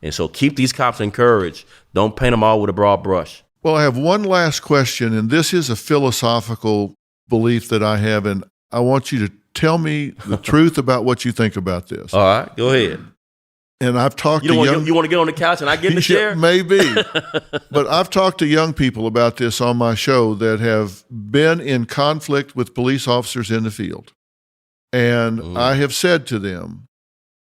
And so keep these cops encouraged. Don't paint them all with a broad brush. Well, I have one last question, and this is a philosophical belief that I have, and I want you to tell me the truth about what you think about this. All right, go ahead. And I've talked You to want to get on the couch and I get in the chair? Maybe. But I've talked to young people about this on my show that have been in conflict with police officers in the field. And I have said to them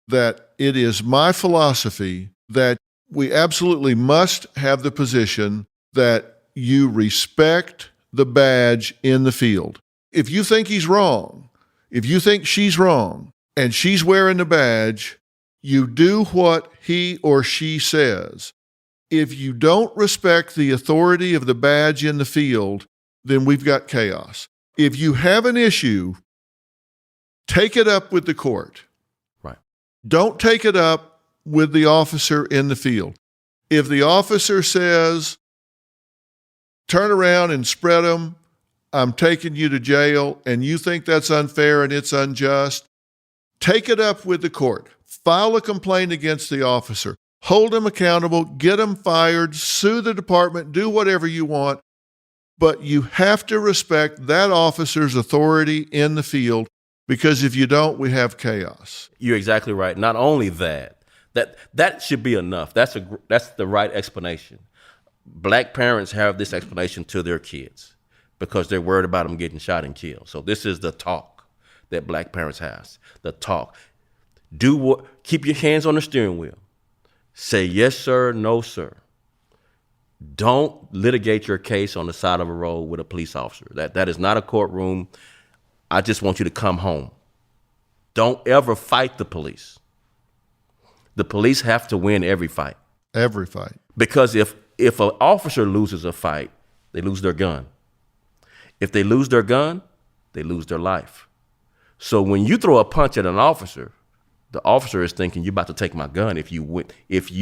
that it is my philosophy that we absolutely must have the position that you respect the badge in the field. If you think he's wrong, if you think she's wrong, and she's wearing the badge, you do what he or she says. If you don't respect the authority of the badge in the field, then we've got chaos. If you have an issue, take it up with the court. Right. Don't take it up with the officer in the field. If the officer says, turn around and spread them, I'm taking you to jail, and you think that's unfair and it's unjust, take it up with the court. File a complaint against the officer. Hold them accountable. Get them fired. Sue the department. Do whatever you want. But you have to respect that officer's authority in the field, because if you don't, we have chaos. You're exactly right. Not only that should be enough. That's the right explanation. Black parents have this explanation to their kids because they're worried about them getting shot and killed. So this is the talk that black parents have. The talk. Keep your hands on the steering wheel. Say yes, sir, no, sir. Don't litigate your case on the side of a road with a police officer. That is not a courtroom. I just want you to come home. Don't ever fight the police. The police have to win every fight. Every fight. Because if an officer loses a fight, they lose their gun. If they lose their gun, they lose their life. So when you throw a punch at an officer, the officer is thinking, you're about to take my gun if you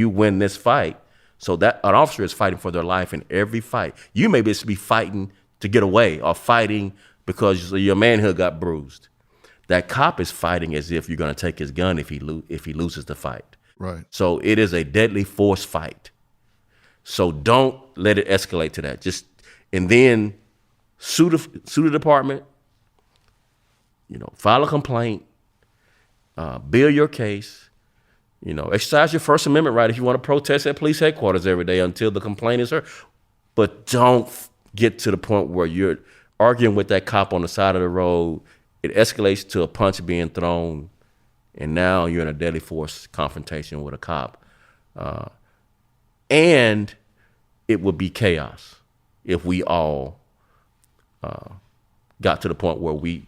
win this fight. So that an officer is fighting for their life in every fight. You may be fighting to get away or fighting because your manhood got bruised. That cop is fighting as if you're going to take his gun if he loses the fight. Right. So it is a deadly force fight. So don't let it escalate to that. And then sue the department. File a complaint. Build your case. Exercise your First Amendment right if you want to protest at police headquarters every day until the complaint is heard. But don't get to the point where you're arguing with that cop on the side of the road. It escalates to a punch being thrown, and now you're in a deadly force confrontation with a cop. And it would be chaos if we all got to the point where we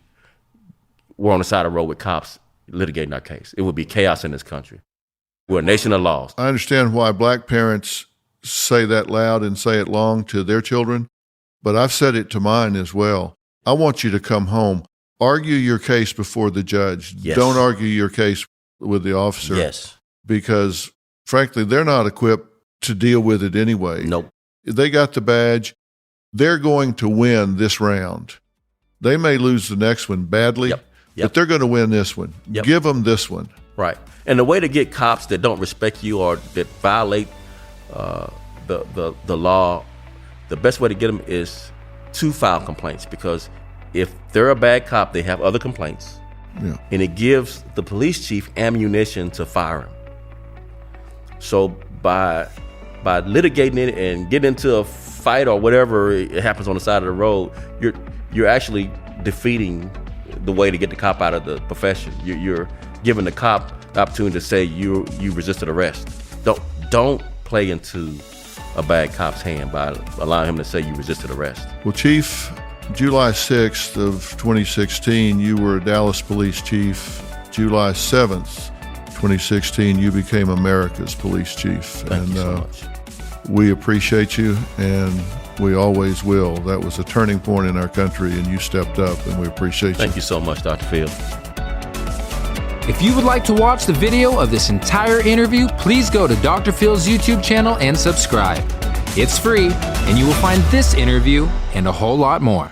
were on the side of the road with cops litigating our case. It would be chaos in this country. We're a nation of laws. I understand why black parents say that loud and say it long to their children, but I've said it to mine as well. I want you to come home. Argue your case before the judge. Yes. Don't argue your case with the officer. Yes. Because, frankly, they're not equipped to deal with it anyway. Nope. They got the badge. They're going to win this round. They may lose the next one badly, but they're going to win this one. Yep. Give them this one. Right. And the way to get cops that don't respect you or that violate the law, the best way to get them is to file complaints, because if they're a bad cop, they have other complaints. Yeah. And it gives the police chief ammunition to fire him. So by litigating it and getting into a fight or whatever it happens on the side of the road, you're actually defeating the way to get the cop out of the profession. You're giving the cop the opportunity to say you resisted arrest. Don't play into a bad cop's hand by allowing him to say you resisted arrest. Well, Chief, July 6th of 2016, you were a Dallas police chief. July 7th, 2016, you became America's police chief. Thank you so much. We appreciate you, and we always will. That was a turning point in our country, and you stepped up, and we appreciate you. Thank you so much, Dr. Field. If you would like to watch the video of this entire interview, please go to Dr. Phil's YouTube channel and subscribe. It's free, and you will find this interview and a whole lot more.